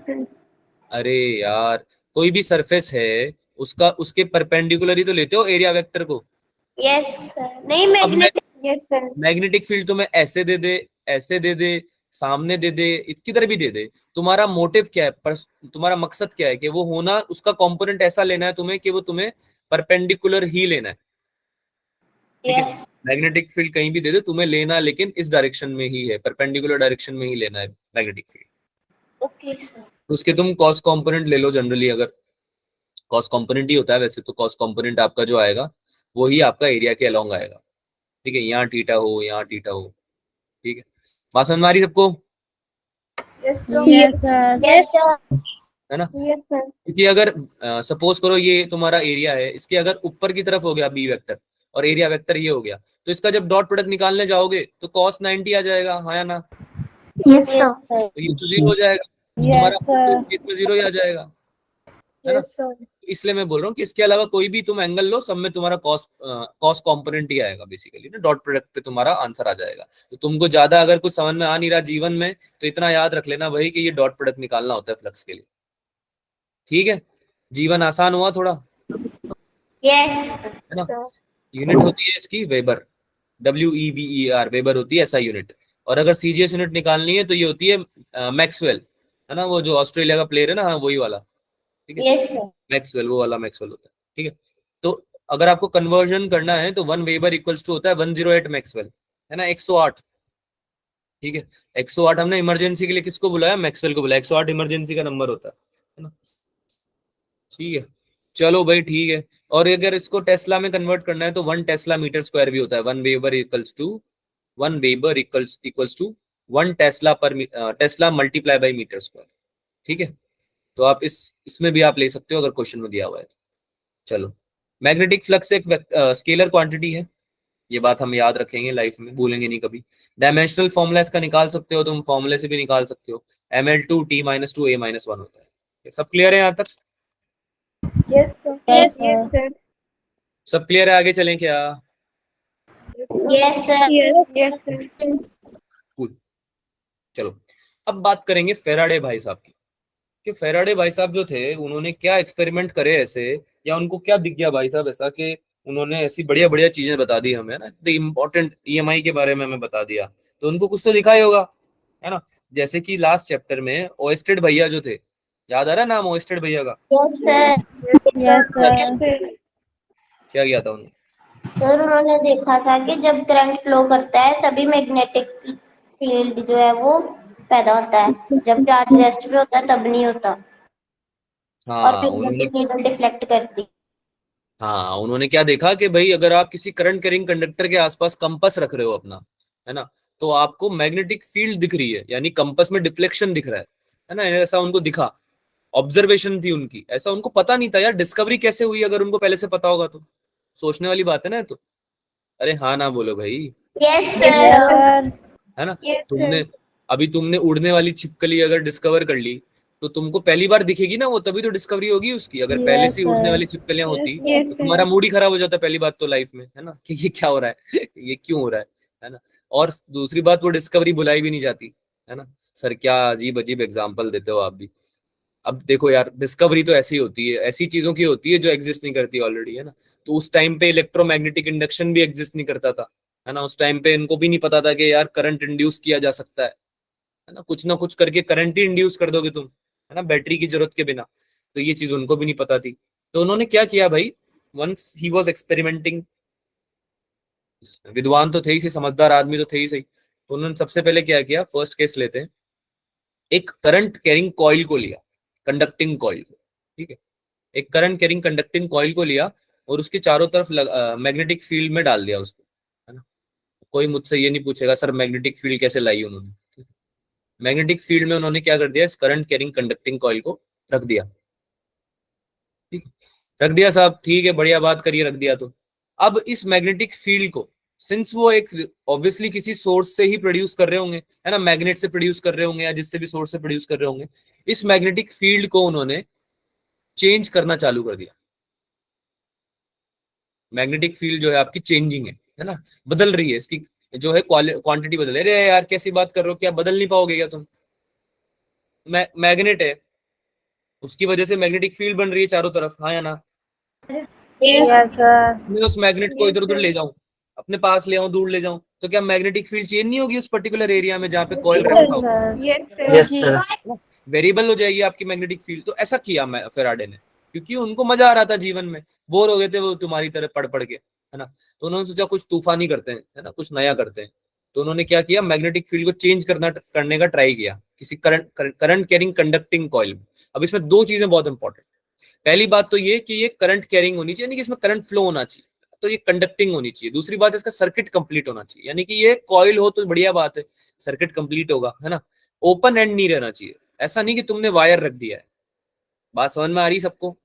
अरे यार, कोई भी सरफेस है उसका, उसके परपेंडिकुलर ही तो लेते हो एरिया वेक्टर को। Yes sir. नहीं अब magnetic. Yes, sir. Magnetic field तुम्हें ऐसे दे दे, ऐसे दे दे, सामने दे दे, किधर भी दे दे, तुम्हारा मोटिव क्या है, तुम्हारा मकसद क्या है कि वो होना, उसका कंपोनेंट ऐसा लेना है तुम्हें कि वो तुम्हें परपेंडिकुलर ही लेना है, ठीक है। यस मैग्नेटिक फील्ड कहीं भी दे दे, तुम्हें लेना लेकिन इस डायरेक्शन में ही है, परपेंडिकुलर डायरेक्शन में ही लेना है मैग्नेटिक फील्ड। Okay sir. तो उसके तुम कॉस कंपोनेंट ले लो, जनरली अगर कॉस कंपोनेंट ही होता है वैसे तो, कॉस कंपोनेंट आपका जो आएगा वो ही आपका एरिया के अलोंग आएगा, ठीक है, यहाँ थीटा हो, यहाँ थीटा हो, ठीक है। बात समझ में आ रही सबको? Yes sir. Yes sir. है ना, Yes, sir. क्योंकि अगर सपोज करो ये तुम्हारा एरिया है, इसके अगर ऊपर की तरफ हो गया बी वेक्टर और एरिया वेक्टर ये हो गया, तो इसका जब डॉट प्रोडक्ट निकालने जाओगे तो cos 90 आ जाएगा, हाँ या ना? Yes sir. तो ये तो 0 हो जाएगा, तुम्हारा Yes, sir. केस में 0 ही आ जाएगा, है ना? Yes, sir. इसलिए मैं बोल रहा हूँ कि इसके अलावा कोई भी तुम एंगल लो, सब में तुम्हारा कॉस्ट कंपोनेंट ही आएगा बेसिकली ना, डॉट प्रोडक्ट पे तुम्हारा आंसर आ जाएगा। तो तुमको ज्यादा अगर कुछ समझ में आ नहीं रहा जीवन में, तो इतना याद रख लेना भाई कि ये डॉट प्रोडक्ट निकालना होता है फ्लक्स के लिए। ठीक है, जीवन आसान हुआ थोड़ा, यस है ना? यूनिट होती है इसकी वेबर, WEBER, वेबर होती है SI यूनिट। और अगर CGS यूनिट निकालनी है तो ये होती है मैक्सवेल, है ना, वो जो ऑस्ट्रेलिया का प्लेयर है ना, हाँ वही वाला, ठीक है, यस सर मैक्सवेल, वो वाला मैक्सवेल होता है। ठीक है, तो अगर आपको कन्वर्जन करना है तो 1 वेबर इक्वल्स टू होता है 108 मैक्सवेल, है ना, 108। ठीक है, 108 हमने इमरजेंसी के लिए किसको बुलाया? मैक्सवेल को बुलाया। 108 इमरजेंसी का नंबर होता है ना? ठीक है, चलो भाई ठीक है। और अगर इसको टेस्ला में कन्वर्ट करना है तो 1 टेस्ला मीटर स्क्वायर भी होता है। 1 weber equals to 1 weber equals to 1 tesla पर tesla multiply by metre square. ठीक है, तो आप इसमें भी आप ले सकते हो अगर क्वेश्चन में दिया हुआ है तो। चलो, मैग्नेटिक फ्लक्स एक स्केलर क्वांटिटी है, ये बात हम याद रखेंगे, लाइफ में भूलेंगे नहीं कभी। डायमेंशनल फॉर्मूला इसका निकाल सकते हो तुम, फॉर्मूले से भी निकाल सकते हो। ml2t-2a-1 होता है। सब क्लियर है यहाँ तक? Yes, sir. Yes, sir. sir. सब क्लियर है? आगे चलें क्या? Yes sir Yes, sir. Cool, चलो अब बात करेंगे फेराडे भाई साहब की, कि फेराडे भाई साहब जो थे उन्होंने क्या एक्सपेरिमेंट करे ऐसे, या उनको क्या दिख गया भाई साहब ऐसा कि उन्होंने ऐसी बढ़िया बढ़िया चीजें बता दी हमें ना। द इम्पोर्टेंट EMI के बारे में हमें बता दिया, तो उनको कुछ तो दिखा ही होगा, है ना? जैसे कि लास्ट चैप्टर में ओएस्टेड भैया जो थे, याद आ रहा है नाम ओएस्टेड भैया का? यस सर Yes, क्या sir. Sir. क्या किया था उन्होंने? सर उन्होंने देखा था कि जब करंट फ्लो करता है तभी मैग्नेटिक फील्ड जो है वो पैदा होता है, जब चार्ज रेस्ट पे होता है तब नहीं होता। और हाँ उन्होंने मैग्नेटिक नीडल डिफ्लेक्ट करती। हाँ उन्होंने क्या देखा कि भाई अगर आप किसी करंट कैरिंग कंडक्टर के आसपास कंपास रख रहे हो अपना, है ना, तो आपको मैग्नेटिक फील्ड दिख रही है, यानी कंपास में डिफ्लेक्शन दिख रहा है ना, ऐसा उनको दिखा। ऑब्जर्वेशन थी उनकी, ऐसा उनको पता नहीं था यार, डिस्कवरी कैसे हुई अगर उनको पहले से पता होगा तो? सोचने वाली बात है ना तो। अरे हाँ ना बोलो भाई, यस Yes, सर sir. है ना? Yes, तुमने sir. अभी तुमने उड़ने वाली छिपकली अगर डिस्कवर कर ली तो तुमको पहली बार दिखेगी ना वो, तभी तो डिस्कवरी होगी उसकी। अगर पहले Yes, से ही उड़ने sir. वाली छिपकलियां होती Yes, तो sir. तुम्हारा मूड ही खराब हो जाता पहली बात तो लाइफ में, है ना, कि ये क्या हो रहा है ये क्यों हो रहा है ना? और दूसरी बात, वो डिस्कवरी बुलाई भी नहीं जाती, है ना? सर क्या अजीब अजीब एग्जाम्पल देते हो आप भी। अब देखो यार, डिस्कवरी तो ऐसी होती है, ऐसी चीजों की होती है जो एग्जिस्ट नहीं करती ऑलरेडी, है ना? तो उस टाइम पे इलेक्ट्रोमैग्नेटिक इंडक्शन भी एग्जिस्ट नहीं करता था, है ना? उस टाइम पे इनको भी नहीं पता था कि यार करंट इंड्यूस किया जा सकता है ना कुछ करके करंट ही इंड्यूस कर दोगे तुम, है ना, बैटरी की जरूरत के बिना। तो ये चीज उनको भी नहीं पता थी। तो उन्होंने क्या किया भाई, वंस ही वाज एक्सपेरिमेंटिंग, विद्वान तो थे ही, समझदार आदमी तो थे ही सही, तो उन्होंने सबसे पहले क्या किया, फर्स्ट केस लेते हैं, एक करंट कैरिंग कॉइल को लिया, कंडक्टिंग कॉइल को, ठीक है, एक करंट कैरिंग कंडक्टिंग कॉइल को लिया और उसके चारों तरफ मैग्नेटिक फील्ड में डाल दिया उसको, है ना? कोई मुझसे ये नहीं पूछेगा सर मैग्नेटिक फील्ड कैसे लाई उन्होंने। मैग्नेटिक फील्ड में उन्होंने क्या कर दिया, इस करंट कैरिंग कंडक्टिंग कॉइल को रख दिया, ठीक है, रख दिया साहब, ठीक है, बढ़िया बात करिए, रख दिया। तो अब इस मैग्नेटिक फील्ड को, सिंस वो एक ऑब्वियसली किसी सोर्स से ही प्रोड्यूस कर रहे होंगे, है ना, मैग्नेट से प्रोड्यूस कर रहे होंगे या जिससे भी सोर्स से प्रोड्यूस कर रहे होंगे, इस मैग्नेटिक फील्ड को उन्होंने चेंज करना चालू कर दिया। मैग्नेटिक फील्ड जो है आपकी चेंजिंग है ना, बदल रही है, इसकी जो है क्वांटिटी बदल रही है। अरे यार कैसी बात कर रहे हो, क्या बदल नहीं पाओगे क्या तुम? मैग्नेट है, उसकी वजह से मैग्नेटिक फील्ड बन रही है चारों तरफ, हाँ या ना? Yes, sir. मैं उस मैग्नेट को Yes, इधर उधर sir. ले जाऊं, अपने पास ले आऊं, दूर ले जाऊं, तो क्या मैग्नेटिक फील्ड चेंज नहीं होगी उस पर्टिकुलर एरिया में जहां पे कॉइल रखा Yes, हो? sir. Yes, sir. Yes, sir. Variable हो जाएगी आपकी मैग्नेटिक फील्ड। तो ऐसा किया फेराडे ने, क्योंकि उनको मजा आ रहा था जीवन में, बोर हो गए थे वो तुम्हारी तरह पढ़ पढ़ के, है ना? तो उन्होंने सोचा कुछ तूफानी करते हैं, है ना, कुछ नया करते हैं। तो उन्होंने क्या किया, मैग्नेटिक फील्ड को चेंज करने का ट्राई किया किसी करंट कैरिंग कंडक्टिंग कॉइल में। अब इसमें दो चीजें बहुत इंपॉर्टेंट, पहली बात तो ये कि ये करंट कैरिंग होनी चाहिए, यानी कि इसमें करंट फ्लो होना चाहिए, तो ये कंडक्टिंग होनी चाहिए। दूसरी बात, इसका सर्किट कंप्लीट होना चाहिए, यानी कि ये कॉइल हो तो बढ़िया बात है, सर्किट कंप्लीट होगा, है ना? ओपन एंड नहीं रहना चाहिए, ऐसा नहीं कि तुमने वायर रख दिया है। बात समझ में आ रही सबको?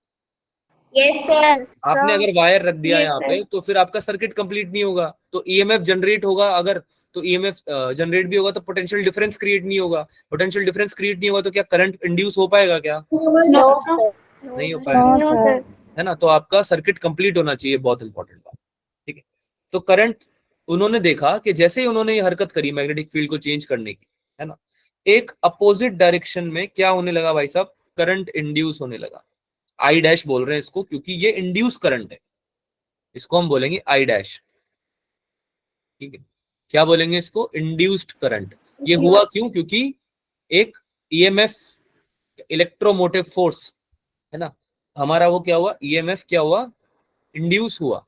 यस सर आपने अगर वायर रख दिया Yes, यहाँ sir. पे तो फिर आपका सर्किट कंप्लीट नहीं होगा, तो ईएमएफ जनरेट होगा अगर, तो ईएमएफ जनरेट भी होगा तो पोटेंशियल डिफरेंस क्रिएट नहीं होगा, पोटेंशियल डिफरेंस क्रिएट नहीं होगा तो क्या करंट इंड्यूस हो पाएगा क्या? No sir. नहीं हो No, पाएगा, नो sir. सर। है ना। तो आपका सर्किट कंप्लीट होना चाहिए, बहुत इंपॉर्टेंट बात, ठीक है। तो करंट उन्होंने देखा कि जैसे ही उन्होंने ये हरकत करी मैग्नेटिक फील्ड को चेंज करने की, है ना, एक अपोजिट डायरेक्शन में क्या होने लगा भाई साहब, करंट इंड्यूस होने लगा। आई डैश बोल रहे हैं इसको क्योंकि ये इंड्यूस करंट है, इसको हम बोलेंगे आई डैश, ठीक है। क्या बोलेंगे इसको? Induced current. ये हुआ क्यों? क्योंकि एक ईएमएफ, इलेक्ट्रोमोटिव फोर्स, है ना, हमारा वो क्या हुआ, ईएमएफ क्या हुआ, इंड्यूस हुआ,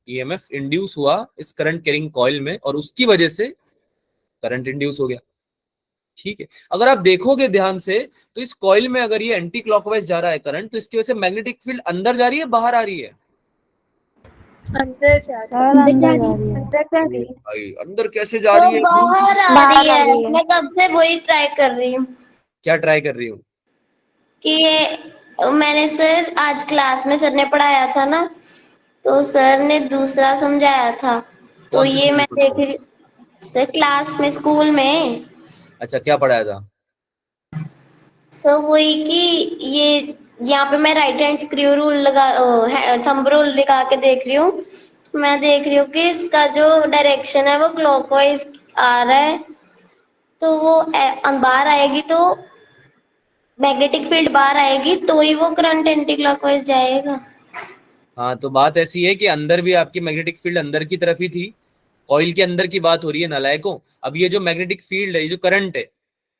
ईएमएफ इंड्यूस हुआ इस करंट कैरिंग कॉइल में और उसकी वजह से करंट इंड्यूस हो गया, ठीक है। अगर आप देखोगे ध्यान से तो इस कॉइल में अगर ये एंटी क्लॉकवाइज जा रहा है करंट, तो इसकी वजह से मैग्नेटिक फील्ड अंदर जा रही है बाहर आ रही है? अंदर जा अंदर जा रही है। अंदर जा रही है। भाई अंदर कैसे जा तो रही है? बाहर आ बाहर रही आ है, रही है। मैं कब से वही ट्राई कर रही हूँ क्या ट्राई कर रही हूँ? कि ये मैंने सर आज क्लास में सर ने पढ़ाया था ना, तो सर ने दूसरा समझाया था, तो कौन से ये समय मैं पढ़ा देख था? रही सर क्लास में, स्कूल में। अच्छा, क्या पढ़ाया था? सो वही कि ये यहाँ पे मैं राइट हैंड स्क्रू रूल लगा, थंब रूल लगा के देख रही हूँ। मैं देख रही हूँ कि इसका जो डायरेक्शन है वो क्लॉकवाइज आ रहा है, तो वो बाहर आएगी तो मैग्नेटिक फील्ड बाहर आएगी तो ही वो करंट एंटी क्लॉकवाइज जाएगा। हाँ, तो बात ऐसी है कि अंदर भी आपकी मैग्नेटिक फील्ड अंदर की तरफ ही थी, कॉइल के अंदर की बात हो रही है नालायकों। अब ये जो मैग्नेटिक फील्ड है, ये जो करंट है,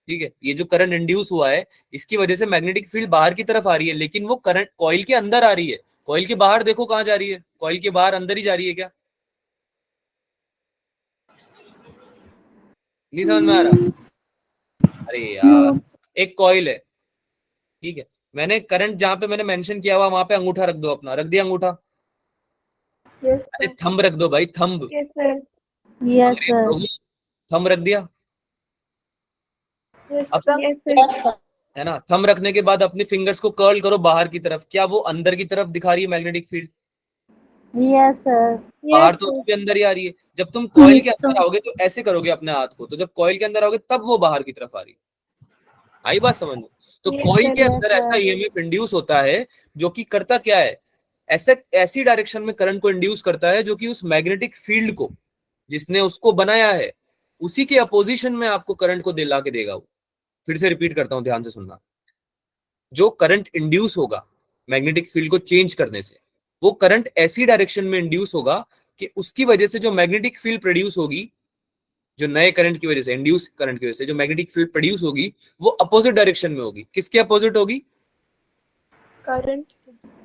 ठीक है, ये जो करंट इंड्यूस हुआ है इसकी वजह से मैग्नेटिक फील्ड बाहर की तरफ आ रही है, लेकिन वो करंट कॉइल के अंदर आ रही है। कॉइल के बाहर देखो कहाँ जा रही है, कॉइल के बाहर अंदर ही जा रही है क्या? नहीं समझ में आ रहा? अरे यार, एक कॉइल है, ठीक है, मैंने करंट जहां पे मैंने मेंशन किया हुआ वहां पे अंगूठा रख दो अपना, रख दिया अंगूठा? Yes, अरे sir. थंब रख दो भाई, थंब, यस सर। Yes, अंग्रेज sir. लोग, थंब रख दिया। Yes, अब sir. Yes sir. Yes sir. है ना, थंब रखने के बाद अपनी फिंगर्स को कर्ल करो बाहर की तरफ, क्या वो अंदर की तरफ दिखा रही है मैग्नेटिक फील्ड? Yes, sir. बाहर यस तो सर। भी अंदर ही आ रही है। जब तुम कॉइल के Yes, sir. अंदर आओगे तो ऐसे करोगे अपने हाथ को, तो जब कॉइल के अंदर आओगे तब वो बाहर की तरफ आ रही है। आई बात समझ में? तो Yes, कॉइल sir. के Yes, अंदर ऐसा sir. ईएमएफ इंड्यूस होता है जो कि करता क्या है, ऐसे ऐसी डायरेक्शन में करंट को इंड्यूस करता है जो कि उस मैग्नेटिक फील्ड को, जिसने उसको बनाया है, उसी के अपोजिशन में आपको करंट को दिला के देगा वो। फिर से रिपीट करता हूं, ध्यान से सुनना। जो करंट इंड्यूस होगा मैग्नेटिक फील्ड को चेंज करने से, वो करंट ऐसी डायरेक्शन में इंड्यूस होगा कि उसकी वजह से जो मैग्नेटिक फील्ड प्रोड्यूस होगी, जो नए करंट की वजह से, इंड्यूस करंट की वजह से जो मैग्नेटिक फील्ड प्रोड्यूस होगी, वो अपोजिट डायरेक्शन में होगी। किसके अपोजिट होगी? Current.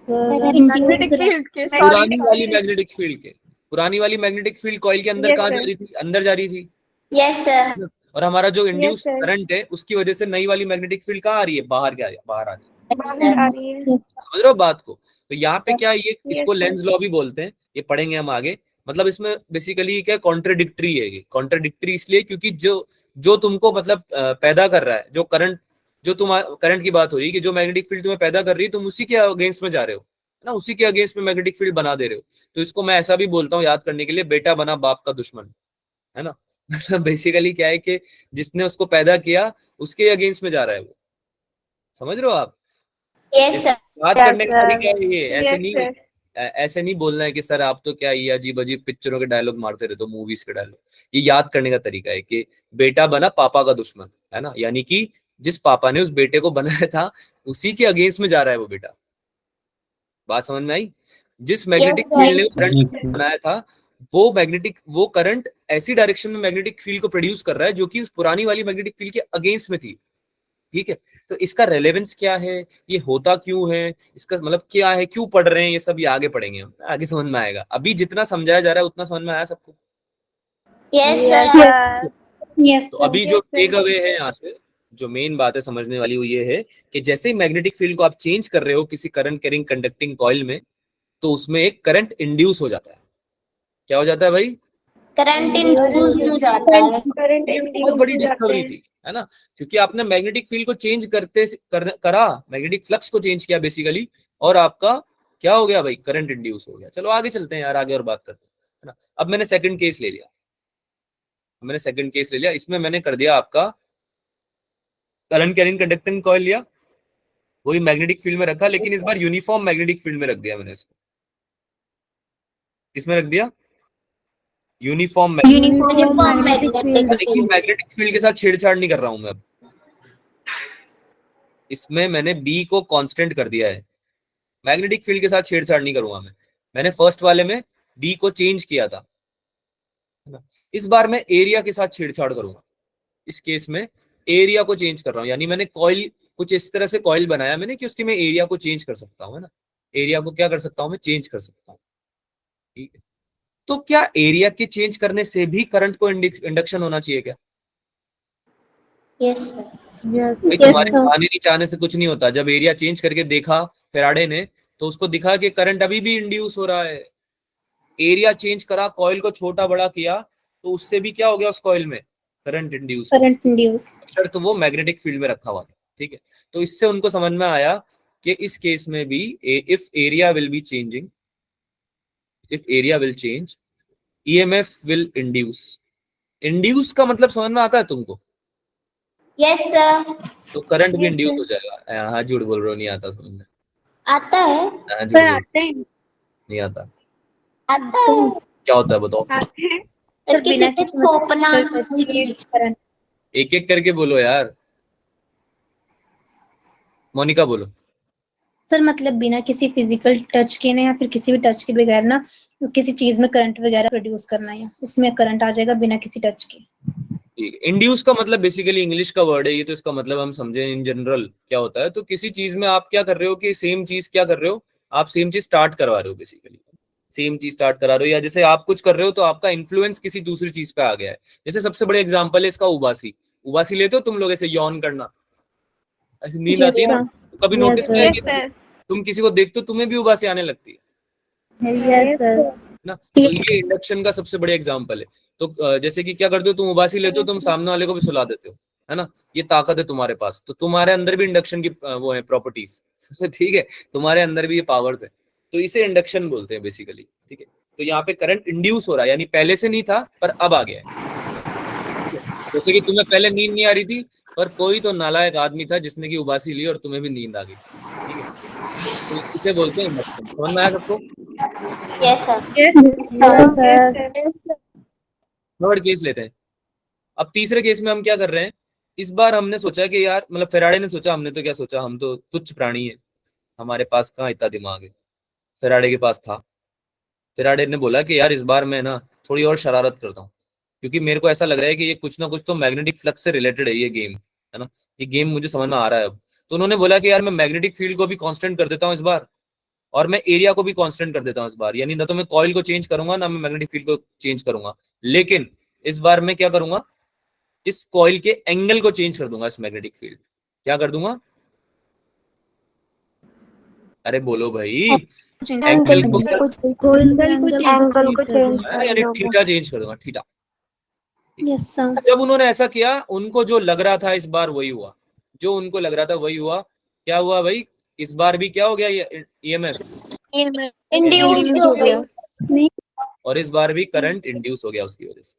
Induced Magnetic current. field के पुरानी sorry. वाली मैग्नेटिक फील्ड के, पुरानी वाली मैग्नेटिक फील्ड कॉइल के अंदर Yes, कहाँ जा sir. रही थी? अंदर जा रही थी। Yes sir. और हमारा जो यस इंड्यूस सर। करंट है उसकी वजह से नई वाली मैग्नेटिक फील्ड कहाँ आ रही है? बाहर क्या, बाहर आ रही है। बाहर आ रही है। Yes. समझ रहे हो बात को? तो यहाँ पे क्या, ये इसको Yes, लेंज लॉ भी बोलते हैं, ये पढ़ेंगे हम आगे। मतलब इसमें बेसिकली क्या, कॉन्ट्रडिक्टरी है ये। कॉन्ट्रडिक्टरी इसलिए क्योंकि जो जो तुमको मतलब पैदा कर रहा है, जो करंट, जो तुम करंट की बात हो रही है कि जो मैग्नेटिक फील्ड तुम्हें पैदा कर रही है, तुम उसी के अगेंस्ट में जा रहे हो, है ना, उसी के अगेंस्ट में मैग्नेटिक फील्ड बना दे रहे हो। तो इसको मैं ऐसा भी बोलता हूँ याद करने के लिए, बेटा बना बाप का दुश्मन, है ना। बेसिकली क्या है कि जिसने उसको पैदा किया उसके अगेंस्ट में जा रहा है वो। समझ रहे हो आप? Yes sir. बात Yes, करने का sir. तरीका है ये, ऐसे Yes, नहीं, sir. ऐसे नहीं बोलना है कि सर आप तो क्या ये अजीब अजीब पिक्चरों के डायलॉग मारते रहते हो, मूवीज के डायलॉग। ये याद करने का तरीका है कि बेटा बना पापा का दुश्मन, है ना, यानी कि जिस पापा ने उस बेटे को बनाया था उसी के अगेंस्ट में जा रहा है वो बेटा। बात समझ में आई? जिस मैग्नेटिक Yes, फील्ड ने sir. करंट बनाया था, वो करंट ऐसी डायरेक्शन में मैग्नेटिक फील्ड को प्रोड्यूस कर रहा है जो कि उस पुरानी वाली मैग्नेटिक फील्ड के अगेंस्ट में थी, ठीक है। तो इसका रेलेवेंस क्या है, ये होता क्यों है, इसका मतलब क्या है, क्यों पढ़ रहे हैं, ये सब ये आगे पढ़ेंगे हम, आगे समझ में आएगा। अभी जितना समझाया जा रहा है उतना समझ में आया सबको? Yes Yes, sir. sir. Yes, तो sir. अभी जो Yes, sir. टेक अवे है यहाँ से, जो मेन बात है समझने वाली वो ये है कि जैसे ही मैग्नेटिक फील्ड को आप चेंज कर रहे हो किसी करंट कैरिंग कंडक्टिंग कॉइल में, तो उसमें एक करंट इंड्यूस हो जाता है। क्या हो जाता है भाई? करंट इंड्यूस्ड हो जाता है। करंट ये बहुत इंड्यूस बड़ी हो जाते डिस्कवरी हैं। थी, है ना, क्योंकि आपने मैग्नेटिक फील्ड को चेंज करा, मैग्नेटिक फ्लक्स को चेंज किया बेसिकली, और आपका क्या हो गया भाई? करंट इंड्यूस हो गया। चलो आगे चलते हैं यार, आगे और बात करते हैं, है ना। अब मैंने सेकंड केस ले लिया, मैंने सेकंड केस ले लिया, इसमें मैंने कर दिया आपका करंट कैरिंग कंडक्टेंस कॉइल लिया, वही मैग्नेटिक फील्ड में रखा, लेकिन इस बार यूनिफॉर्म मैग्नेटिक फील्ड में रख दिया मैंने इसको। किसमें रख दिया? Uniform uniform magnetic magnetic field. Magnetic field के साथ छेड़छाड़ नहीं कर रहा हूं मैं अब। इसमें मैंने बी को कांस्टेंट कर दिया है, मैग्नेटिक फील्ड के साथ छेड़छाड़ नहीं करूंगा मैं। मैंने फर्स्ट वाले में बी को चेंज किया था, इस बार मैं एरिया के साथ छेड़छाड़ करूंगा। इस केस में एरिया को चेंज कर रहा हूं, यानी मैंने कॉइल कुछ इस तरह से कॉइल बनाया मैंने कि उसके मैं एरिया को चेंज कर सकता हूं, है ना। एरिया को क्या कर सकता हूं मैं? चेंज कर सकता हूं, ठीक है। तो क्या एरिया के चेंज करने से भी करंट को इंडक्शन होना चाहिए क्या? Yes sir. Yes. भाई तुम्हारे चाहने नहीं चाहने से कुछ नहीं होता। जब एरिया चेंज करके देखा फेराडे ने, तो उसको दिखा कि करंट अभी भी इंड्यूस हो रहा है। एरिया चेंज करा, कॉइल को छोटा बड़ा किया, तो उससे भी क्या हो गया? उस कॉइल में करंट इंड्यूस, करंट इंड्यूस। तो वो मैग्नेटिक फील्ड में रखा हुआ था, ठीक है। तो इससे उनको समझ में आया कि इस केस में भी if area will be changing, if area will change, EMF will induce. Induce का मतलब समझ में आता है तुमको? Yes sir. तो करंट भी इंड्यूस हो जाएगा। हाँ, झूठ बोल रहे हो, नहीं आता समझ में। आता है हाँ, झूठ सर बोल, आते हैं, नहीं आता। आता है क्या होता है बताओ? आते हैं सर, किसी बिना पे किसी थोपना मतलब कोई चीज। करंट। एक एक करके बोलो यार, मोनिका बोलो। सर मतलब बिना किसी फिजिकल टच के ना, या फिर किसी भी टच के बगैर ना किसी चीज में करंट वगैरह प्रोड्यूस करना, या उसमें करंट आ जाएगा बिना किसी टच के। इंड्यूस का मतलब बेसिकली इंग्लिश का वर्ड है ये, तो इसका मतलब हम समझे इन जनरल क्या होता है। तो किसी चीज में आप क्या कर रहे हो कि सेम चीज क्या कर रहे हो, आप सेम चीज स्टार्ट करवा रहे हो, बेसिकली सेम चीज स्टार्ट करा रहे हो। या जैसे आप कुछ कर रहे हो तो आपका इन्फ्लुएंस किसी दूसरी चीज पे आ गया है। जैसे सबसे बड़े एग्जांपल है इसका उबासी। उबासी लेते हो तुम लोग, ऐसे यौन करना, ऐसे नींद आती है ना, तो कभी Yes, नोटिस sir. किया कि तुम किसी को देखते हो तुम्हें भी उबासी आने लगती है Yes, sir. ना। तो ये इंडक्शन का सबसे बड़े एग्जांपल है। तो जैसे कि क्या करते हो, तुम उबासी लेते हो, तुम सामने वाले को भी सुला देते हो, है ना। ये ताकत है तुम्हारे पास, तो तुम्हारे अंदर भी इंडक्शन की वो है प्रॉपर्टीज ठीक है, तुम्हारे अंदर भी ये पावर्स है। तो इसे इंडक्शन बोलते हैं बेसिकली, ठीक है। तो यहाँ पे करंट इंड्यूस हो रहा है, यानी पहले से नहीं था पर अब आ गया है। जैसे कि तुम्हें पहले नींद नहीं आ रही थी, पर कोई तो नालायक आदमी था जिसने की उबासी ली और तुम्हें भी नींद आ गई, ठीक है। तो इसे बोलते हैं इंडक्शन। समझ में आया सबको? Yes sir. Yes, sir. Third case लेते हैं। अब तीसरे केस में हम क्या कर रहे हैं, इस बार हमने सोचा कि यार, मतलब फेराडे ने सोचा, हमने तो क्या सोचा, हम तो तुच्छ प्राणी है, हमारे पास कहाँ इतना दिमाग है। फेराडे के पास था। फेराडे ने बोला कि यार इस बार मैं ना थोड़ी और शरारत करता हूँ, क्योंकि मेरे को ऐसा लग रहा है कि ये कुछ ना कुछ तो मैग्नेटिक फ्लक्स से रिलेटेड है ये गेम, है ना। ये गेम मुझे समझ में आ रहा है अब। तो उन्होंने बोला कि यार मैं मैग्नेटिक फील्ड को भी कांस्टेंट कर देता हूँ इस बार, और मैं एरिया को भी कांस्टेंट कर देता हूँ इस बार। यानी ना तो मैं कॉइल को चेंज करूंगा, ना मैं मैग्नेटिक फील्ड को चेंज करूंगा, लेकिन इस बार मैं क्या करूंगा, इस कॉइल के एंगल को चेंज कर दूंगा। इस मैग्नेटिक फील्ड क्या कर दूंगा? अरे बोलो भाई। एंगल को एंगल को चेंज यानी थीटा चेंज कर दूंगा, थीटा। Yes sir. जब उन्होंने ऐसा किया, उनको जो लग रहा था इस बार वही हुआ, जो उनको लग रहा था वही हुआ। क्या हुआ भाई? इस बार भी क्या हो गया, ईएमएफ इंड्यूस हो गई। और इस बार भी करंट इंड्यूस हो गया उसकी वजह से,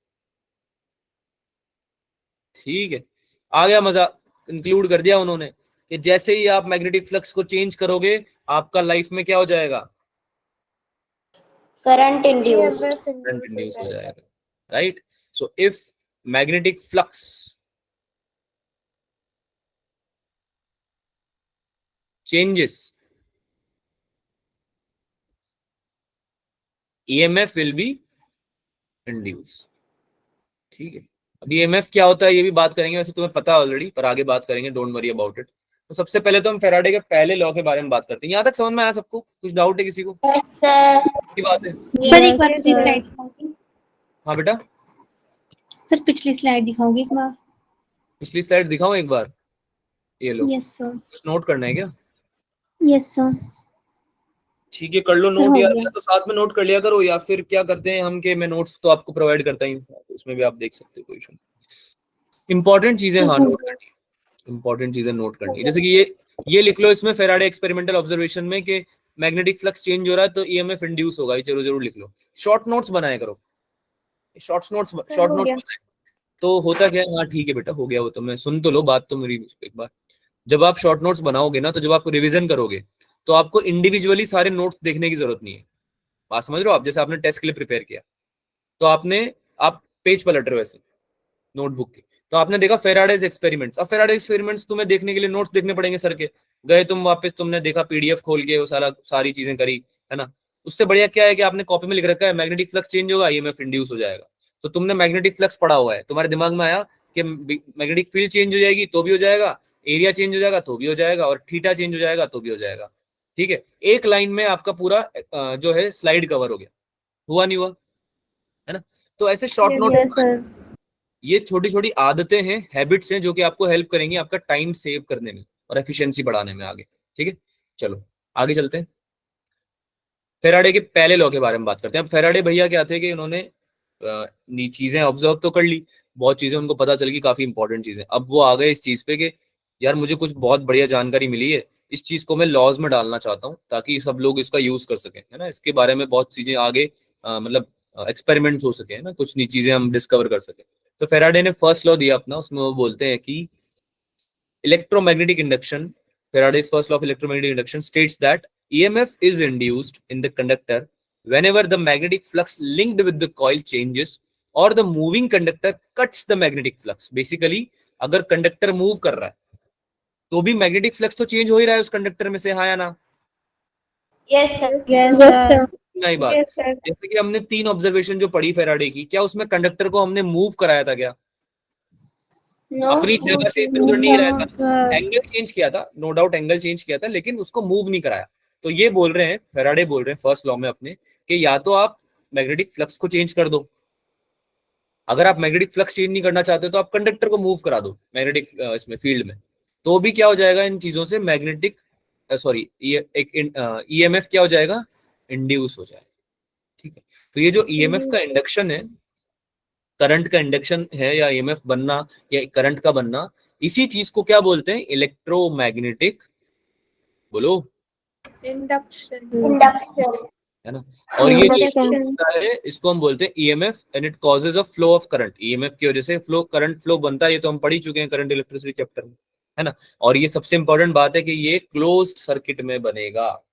ठीक है। आ गया मजा। इंक्लूड कर दिया उन्होंने कि जैसे ही आप मैग्नेटिक फ्लक्स को चेंज करोगे, आपका लाइफ में क्या हो जाएगा? Current induce. करंट इंड्यूस हो जाएगा, right. So if magnetic flux changes, EMF will be induced, ठीक है। अब EMF क्या होता है ये भी बात करेंगे, वैसे तुम्हें पता है ऑलरेडी, पर आगे बात करेंगे, डोंट वरी अबाउट इट। तो सबसे पहले तो हम फेराडे के पहले लॉ के बारे में बात करते हैं। यहाँ तक समझ में आया सबको? कुछ डाउट है किसी को? Yes sir. की बात है। सर एक बार पिछली स्लाइड दिखाओगे? हाँ बेटा, सर पिछली स्लाइड दिखाओगे एक बार? पिछली स्लाइड दिखाऊं एक बार? ये लो, यस सर। कुछ नोट करना है क्या? Yes sir. ठीक है, कर लो सर नोट हो यार, गया। तो साथ में नोट कर लिया करो। या फिर क्या करते हैं हम कि मैं नोट्स तो आपको प्रोवाइड करता ही हूँ, तो उसमें भी आप देख सकते हो, कोई इशू नहीं। इंपॉर्टेंट चीजें सर हाँ हो नोट गया। करनी है, इंपॉर्टेंट चीजें नोट करनी है। जैसे कि ये लिख लो इसमें, फेराडे एक्सपेरिमेंटल ऑब्जर्वेशन में कि मैग्नेटिक फ्लक्स चेंज हो रहा है तो ईएमएफ इंड्यूस होगा। ये चलो जरूर लिख लो। शॉर्ट नोट्स बनाया करो, शॉर्ट नोट्स बनाए। तो होता क्या है, हाँ ठीक है बेटा हो गया वो, तो मैं सुन तो लो बात तो मेरी एक बार। जब आप शॉर्ट नोट्स बनाओगे ना, तो जब आप रिवीजन करोगे तो आपको इंडिविजुअली सारे नोट्स देखने की जरूरत नहीं है। बात समझ रहे हो आप? जैसे आपने टेस्ट के लिए प्रिपेयर किया, तो आप पेज पलट रहे हो ऐसे नोटबुक की, तो आपने देखा फेराडेज एक्सपेरिमेंट्स। अब फेराडेज एक्सपेरिमेंट्स तुम्हें देखने के लिए नोट्स देखने पड़ेंगे सर के। गए तुम वापस, तुमने देखा पीडीएफ खोल के वो सारी चीजें करी, है ना। उससे बढ़िया क्या है कि आपने कॉपी में लिख रखा है मैग्नेटिक फ्लक्स चेंज होगा, ईएमएफ इंड्यूस हो जाएगा। तो तुमने मैग्नेटिक फ्लक्स पढ़ा हुआ है, तुम्हारे दिमाग में आया कि मैग्नेटिक फील्ड चेंज हो जाएगी तो भी हो जाएगा, एरिया चेंज हो जाएगा तो भी हो जाएगा, और थीटा चेंज हो जाएगा तो भी हो जाएगा। ठीक है, एक लाइन में आपका पूरा जो है स्लाइड कवर हो गया। हुआ नहीं हुआ? है ना। तो ऐसे शॉर्ट नोट, Yes, sir. ये छोटी छोटी आदतें हैं, हैबिट्स हैं, जो कि आपको हेल्प करेंगी आपका टाइम सेव करने में और एफिशिएंसी बढ़ाने में आगे। ठीक है, चलो आगे चलते हैं। फेराडे के पहले लॉ के बारे में बात करते हैं। अब फेराडे भैया क्या थे कि उन्होंने चीजें ऑब्जर्व तो कर ली, बहुत चीजें उनको पता चल गई, काफी इंपॉर्टेंट चीजें। अब वो आ गए इस चीज पे कि यार मुझे कुछ बहुत बढ़िया जानकारी मिली है, इस चीज को मैं लॉज में डालना चाहता हूँ ताकि सब लोग इसका यूज कर सकें, है ना। इसके बारे में बहुत चीजें आगे मतलब एक्सपेरिमेंट्स हो सके, है ना, कुछ नई चीजें हम डिस्कवर कर सके। तो फेराडे ने फर्स्ट लॉ दिया अपना, उसमें वो बोलते हैं कि electromagnetic induction, Faraday's first law of electromagnetic induction states that EMF is induced in the conductor whenever the magnetic flux linked with the coil changes or the moving conductor cuts the magnetic flux. Basically, अगर conductor move कर रहा है तो भी magnetic flux तो change हो ही रहा है उस कंडक्टर में से, हाँ या ना? Yes sir. Yes, Yes, sir. sir. नहीं बात। Yes, sir. जैसे कि हमने 3 ऑब्जर्वेशन जो पढ़ी फेराडे की, क्या उसमें कंडक्टर को हमने मूव कराया था क्या? नो। अपनी जगह से इधर उधर नहीं No, हिलाया था, sir. एंगल चेंज किया था, नो डाउट एंगल चेंज किया था, लेकिन उसको मूव नहीं कराया। तो ये बोल रहे हैं, फेराडे बोल रहे हैं फर्स्ट लॉ में अपने, कि या तो आप मैग्नेटिक फ्लक्स को चेंज कर दो, अगर आप मैग्नेटिक फ्लक्स चेंज नहीं करना चाहते तो आप कंडक्टर को मूव करा दो मैग्नेटिक इसमें फील्ड में, तो भी क्या हो जाएगा इन चीजों से मैग्नेटिक सॉरी एक ईएमएफ क्या हो जाएगा, इंड्यूस हो जाएगा। ठीक है, तो ये जो ईएमएफ का इंडक्शन है, करंट का इंडक्शन है या ईएमएफ बनना या करंट का बनना, इसी चीज को क्या बोलते हैं, इलेक्ट्रोमैग्नेटिक, बोलो, Induction. इंडक्शन। है ना। और ये जो Induction. होता है इसको हम बोलते हैं EMF, and it causes a flow of current. EMF की वजह से करंट फ्लो बनता है, ये तो हम पढ़ ही चुके हैं करंट इलेक्ट्रिसिटी चैप्टर में, है ना। और ये सबसे इंपॉर्टेंट बात है कि ये क्लोज्ड सर्किट में बनेगा,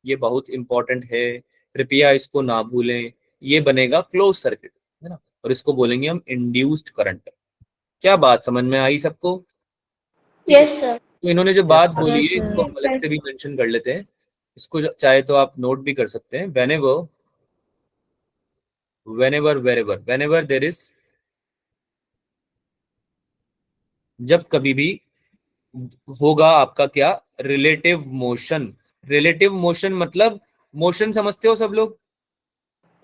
ये बहुत इंपॉर्टेंट है, कृपया इसको ना भूलें। ये बनेगा क्लोज सर्किट, है ना, और इसको बोलेंगे हम इंड्यूस्ड करंट। क्या बात समझ में आई सबको? Yes sir. तो इन्होंने जो बात sir. बोली Yes, है इसको sir. हम अलग से भी मेंशन कर लेते हैं, इसको चाहे तो आप नोट भी कर सकते हैं। whenever there is, जब कभी भी होगा आपका क्या, रिलेटिव मोशन। रिलेटिव मोशन मतलब मोशन समझते हो सब लोग?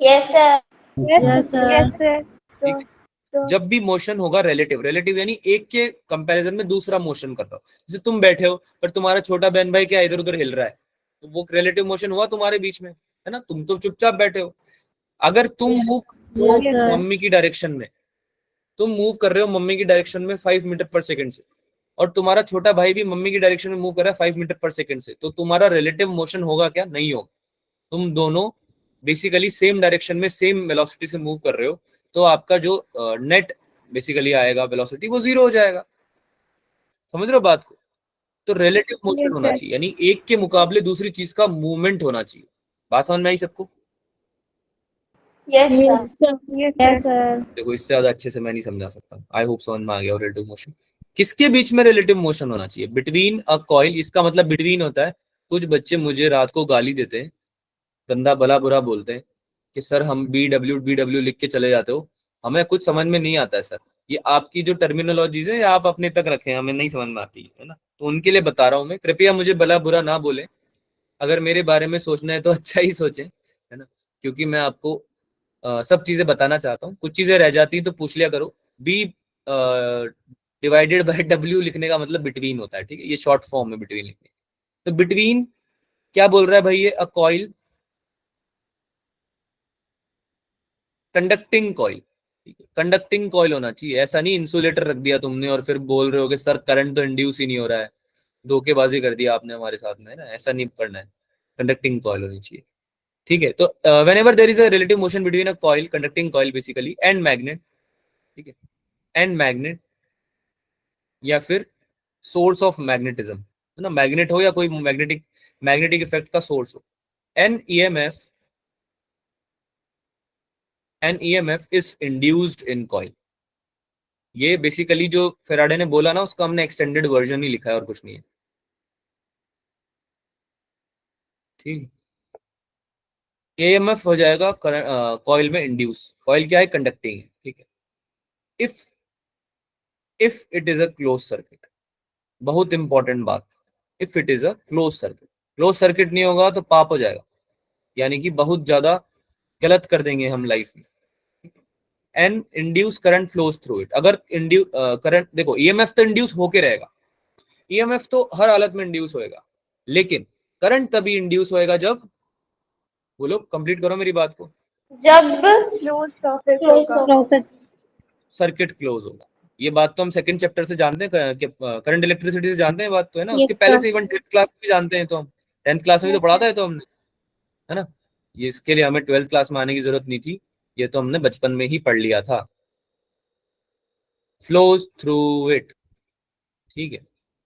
Yes sir. Yes, sir. Yes, sir. ठीक है, जब भी मोशन होगा रिलेटिव, रिलेटिव यानी एक के कंपैरिजन में दूसरा मोशन कर रहा हो। जैसे तुम बैठे हो पर तुम्हारा छोटा बहन भाई क्या इधर उधर हिल रहा है, तो वो रिलेटिव मोशन हुआ तुम्हारे बीच में, है ना। तुम तो चुपचाप बैठे हो। अगर तुम मूव Yes, sir. मम्मी की डायरेक्शन में, तुम मूव कर रहे हो मम्मी की डायरेक्शन में 5 मीटर पर सेकंड से, और तुम्हारा छोटा भाई भी मम्मी की डायरेक्शन में मूव कर रहा है 5 मीटर पर सेकंड से, तो तुम्हारा रिलेटिव मोशन होगा क्या, नहीं होगा। तुम दोनों बेसिकली सेम डायरेक्शन में सेम वेलोसिटी से मूव कर रहे हो, तो आपका जो नेट बेसिकली आएगा वेलोसिटी, वो 0 हो जाएगा। समझ रहे हो बात को? तो रिलेटिव मोशन Yes, होना sir. चाहिए, यानी एक के मुकाबले दूसरी चीज का मूवमेंट होना चाहिए। बात समझ में आई सबको? Yes sir. Yes, sir. Yes, Yes, sir. sir. देखो इससे ज्यादा अच्छे से मैं नहीं समझा सकता, आई होप समझ में आ गया। रिलेटिव मोशन किसके बीच में रिलेटिव मोशन होना चाहिए, बिटवीन अ कॉइल। इसका मतलब बिटवीन होता है, कुछ बच्चे मुझे रात को गाली देते हैं, गंदा भला बुरा बोलते हैं कि सर हम बी डब्ल्यू लिख के चले जाते हो, हमें कुछ समझ में नहीं आता है सर। ये आपकी जो टर्मिनोलॉजीज है ये आप अपने तक रखें, हमें नहीं समझ में आती है ना। तो उनके लिए बता रहा हूँ मैं, कृपया मुझे भला बुरा ना बोले, अगर मेरे बारे में सोचना है तो अच्छा ही सोचें, है ना। क्योंकि मैं आपको सब चीजें बताना चाहता हूँ, कुछ चीजें रह जाती तो पूछ लिया करो। बी डिवाइडेड बाय डब्ल्यू लिखने का मतलब बिटवीन होता है, ठीक है, ये शॉर्ट फॉर्म है बिटवीन लिखने। तो बिटवीन क्या बोल रहा है भाई, ये अ कॉइल, कंडक्टिंग कॉइल, ठीक है, कंडक्टिंग कॉइल होना चाहिए। ऐसा नहीं इंसुलेटर रख दिया तुमने और फिर बोल रहे हो कि सर करंट तो इंड्यूस ही नहीं हो रहा है, धोखेबाजी कर दिया आपने हमारे साथ में, है ना। ऐसा नहीं करना है, कंडक्टिंग कॉइल होनी चाहिए। ठीक है, तो whenever there is a relative motion between a coil, conducting coil basically, and magnet, ठीक है, एंड मैग्नेट या फिर सोर्स ऑफ मैग्नेटिज्म, है ना, मैग्नेट हो या कोई मैग्नेटिक इफेक्ट का सोर्स हो। An EMF is induced in coil. ये बेसिकली जो फेराडे ने बोला ना, उसका हमने एक्सटेंडेड वर्जन ही लिखा है और कुछ नहीं है, ठीक। एएमएफ हो जाएगा कॉइल में इंड्यूस। कॉइल क्या है? कंडक्टिंग है, ठीक है। If it is a close circuit, बहुत इंपॉर्टेंट बात, if it is a close circuit, close circuit नहीं होगा तो पाप हो जाएगा, यानी कि बहुत ज्यादा गलत कर देंगे हम लाइफ में। And induce current flows through it. अगर करंट देखो, ईएमएफ तो इंड्यूस होके रहेगा, ईएमएफ तो हर हालत में इंड्यूस होएगा, लेकिन करंट तभी इंड्यूस होएगा जब, बोलो कंप्लीट करो मेरी बात को, जब क्लोज सरफेस क्लोज होगा। क्लोज सर्किट क्लोज होगा। ये बात तो हम सेकंड चैप्टर से जानते हैं, करंट इलेक्ट्रिसिटी से जानते हैं, बात तो है ना, उसके यस पहले सर। से इवन 10th क्लास में भी जानते हैं, तो हम 10th क्लास में भी तो पढ़ा था ये तो हमने, है ना। ये इसके लिए हमें 12th क्लास में आने की जरूरत नहीं थी, ये तो हमने बचपन में ही पढ़ लिया था। फ्लोज थ्रू इट, ठीक है,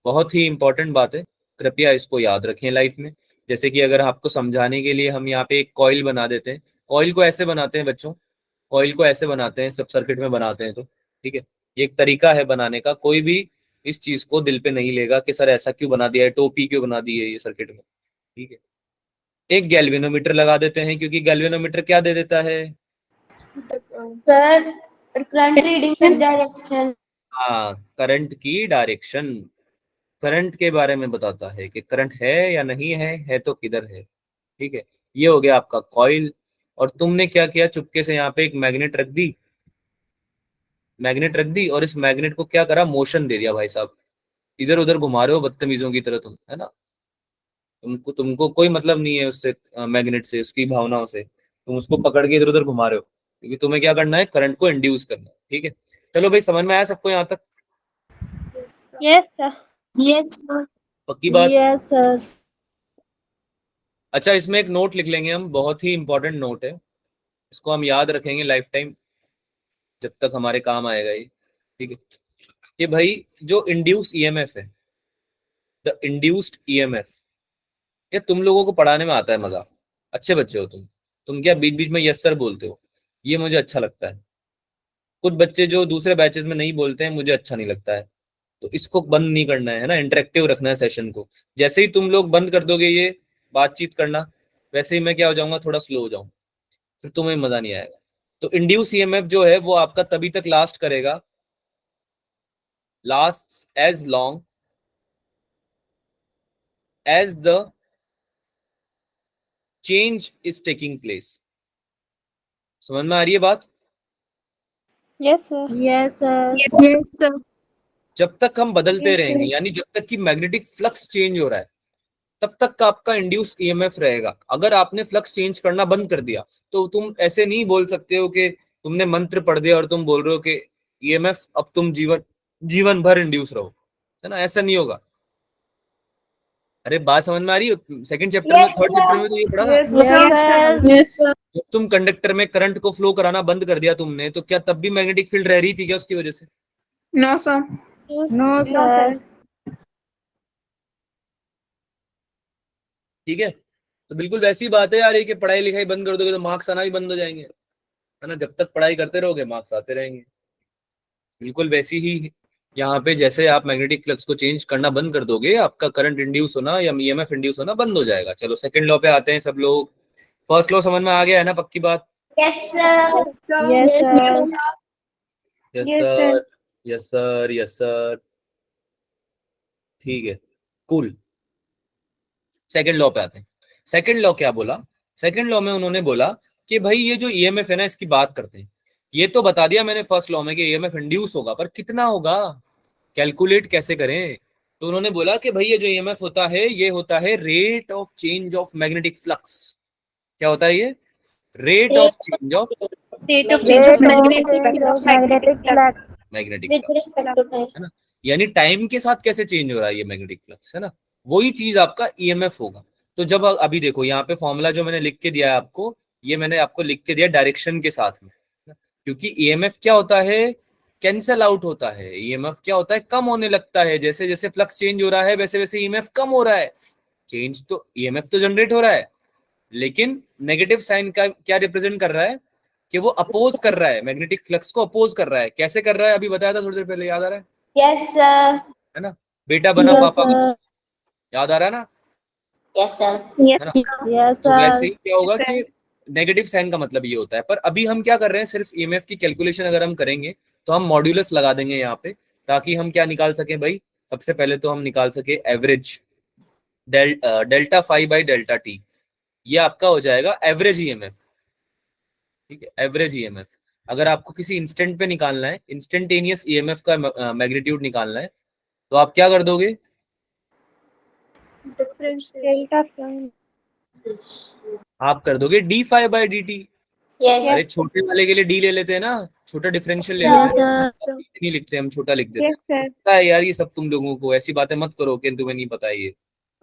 बहुत ही इंपॉर्टेंट बात है, कृपया इसको याद रखें लाइफ में। जैसे कि अगर आपको समझाने के लिए हम यहाँ पे एक कॉइल बना देते हैं, कॉइल को ऐसे बनाते हैं बच्चों, कॉइल को ऐसे बनाते हैं, सब सर्किट में बनाते हैं, तो ठीक है, ये एक तरीका है बनाने का। कोई भी इस चीज को दिल पे नहीं लेगा कि सर ऐसा क्यों बना दिया है, टोपी क्यों बना दी है ये सर्किट में, ठीक है। एक गैल्वेनोमीटर लगा देते हैं, क्योंकि गैल्वेनोमीटर क्या दे देता है? Sir current reading direction. हाँ, करंट की डायरेक्शन, करंट के बारे में बताता है कि करंट है या नहीं है तो किधर है, ठीक है। ये हो गया आपका कॉइल। और तुमने क्या किया, चुपके से यहाँ पे एक मैग्नेट रख दी, मैग्नेट रख दी, और इस मैग्नेट को क्या करा, मोशन दे दिया भाई साहब, इधर उधर घुमा रहे हो बदतमीजों की तरह तुम, है ना। तुमको तुमको कोई मतलब नहीं है उससे, मैग्नेट से, उसकी भावनाओं से, तुम उसको पकड़ के इधर उधर घुमा रहे हो, क्योंकि तुम्हें क्या करना है, करंट को इंड्यूस करना है, ठीक है। चलो भाई, समझ में आया सबको यहाँ तक? Yes sir. पक्की बात? Yes sir. अच्छा, इसमें एक नोट लिख लेंगे हम, बहुत ही इंपॉर्टेंट नोट है, इसको हम याद रखेंगे लाइफ टाइम, जब तक हमारे काम आएगा ये, ठीक है। कि भाई जो इंड्यूस ईएमएफ है, द इंड्यूस्ड ईएमएफ, ये तुम लोगों को पढ़ाने में आता है मजा, अच्छे बच्चे हो तुम क्या बीच बीच में यस सर बोलते हो, ये मुझे अच्छा लगता है। कुछ बच्चे जो दूसरे बैचेस में नहीं बोलते हैं, मुझे अच्छा नहीं लगता है, तो इसको बंद नहीं करना है ना, इंटरेक्टिव रखना है सेशन को। जैसे ही तुम लोग बंद कर दोगे ये बातचीत करना, वैसे ही मैं क्या हो जाऊंगा, थोड़ा स्लो हो जाऊंगा, फिर तुम्हें मजा नहीं आएगा। तो इंड्यूस ईएमएफ जो है वो आपका तभी तक लास्ट करेगा, last as long as the change is taking place. समझ में आ रही है बात? Yes sir. Yes sir. Yes sir. जब तक हम बदलते Yes, रहेंगे, sir. यानी जब तक कि मैग्नेटिक फ्लक्स चेंज हो रहा है, तब तक का आपका इंड्यूस ईएमएफ रहेगा। अगर आपने फ्लक्स चेंज करना बंद कर दिया, तो तुम ऐसे नहीं बोल सकते हो कि तुमने मंत्र पढ़ दिया और तुम बोल रहे हो कि ईएमएफ अब तुम जीवन जीवन भर इंड्यूस रहो, है ना, ऐसा नहीं होगा। अरे बात समझ में आ रही है? सेकंड चैप्टर में, Yes, थर्ड चैप्टर में तो ये पढ़ा था। Yes yes sir. Yes sir. जब तुम कंडक्टर में करंट को फ्लो कराना बंद कर दिया तुमने, तो क्या तब भी मैग्नेटिक फील्ड रह रही थी क्या उसकी वजह से? No sir. No sir. ठीक है, तो बिल्कुल वैसी बात है यार, ये कि पढ़ाई लिखाई बंद कर दोगे तो मार्क्स आना भी बंद हो जाएंगे, है ना। जब तक पढ़ाई करते रहोगे मार्क्स आते रहेंगे, बिल्कुल वैसी ही यहाँ पे, जैसे आप मैग्नेटिक फ्लक्स को चेंज करना बंद कर दोगे, आपका करंट इंड्यूस होना या ईएमएफ इंड्यूस होना बंद हो जाएगा। चलो सेकंड लॉ पे आते हैं सब लोग। फर्स्ट लॉ समझ में आ गया है ना, पक्की बात? Yes, sir. Yes sir. Yes Yes, sir. Sir, yes sir, yes sir, ठीक है, कूल। सेकंड लॉ पे आते हैं। सेकंड लॉ क्या बोला? सेकंड लॉ में उन्होंने बोला कि भाई ये जो ईएमएफ है ना, इसकी बात करते हैं। ये तो बता दिया मैंने फर्स्ट लॉ में कि ईएमएफ इंड्यूस होगा, पर कितना होगा, कैलकुलेट कैसे करें? तो उन्होंने बोला कि भाई ये जो ईएमएफ होता है, ये होता है rate of change of magnetic flux. क्या होता है ये? Rate of change of rate of change of magnetic flux. Magnetic With flux, respect to time. है ना। यानी टाइम के साथ कैसे चेंज हो रहा है ये मैग्नेटिक फ्लक्स, है ना, वही चीज आपका ईएमएफ होगा। तो जब अभी देखो यहाँ पे फॉर्मूला जो मैंने लिख के दिया है आपको, ये मैंने आपको लिख के दिया डायरेक्शन के साथ में, क्योंकि ईएमएफ क्या होता है, कैंसल आउट होता है, ईएमएफ क्या होता है, कम होने लगता है। जैसे जैसे फ्लक्स चेंज हो रहा है वैसे वैसे ईएमएफ कम हो रहा है। चेंज तो ईएमएफ तो जनरेट हो रहा है, लेकिन नेगेटिव साइन का क्या रिप्रेजेंट कर रहा है कि वो अपोज कर रहा है, मैग्नेटिक फ्लक्स को अपोज कर रहा है। कैसे कर रहा है अभी बताया था थोड़ी देर पहले, याद आ रहा है? Yes sir. है ना, बेटा बना Yes, पापा का, sir. याद आ रहा है ना? Yes sir. है ना? Yes, तो वैसे ही sir. क्या होगा कि नेगेटिव साइन का मतलब ये होता है। पर अभी हम क्या कर रहे हैं, सिर्फ ईएमएफ की कैलकुलेशन अगर हम करेंगे तो हम मॉड्यूलस लगा देंगे यहाँ पे, ताकि हम क्या निकाल सकें भाई, सबसे पहले तो हम निकाल सके average delta phi by delta t. ये आपका हो जाएगा एवरेज ईएमएफ। ठीक है, एवरेज ईएमएफ। अगर आपको किसी इंस्टेंट पे निकालना है, इंस्टेंटेनियस ईएमएफ का मैग्नीट्यूड निकालना है, तो आप क्या कर दोगे? Differentiation. आप कर दोगे d phi by d t. Yes. अरे छोटे वाले के लिए डी ले लेते हैं ना, छोटा डिफरेंशियल ले Yes, लेते हैं। sir. नहीं लिखते हम, छोटा लिख देते हैं। Yes, sir. पता है यार ये सब तुम लोगों को, ऐसी बातें मत करो कि तुम्हें नहीं पता है ये।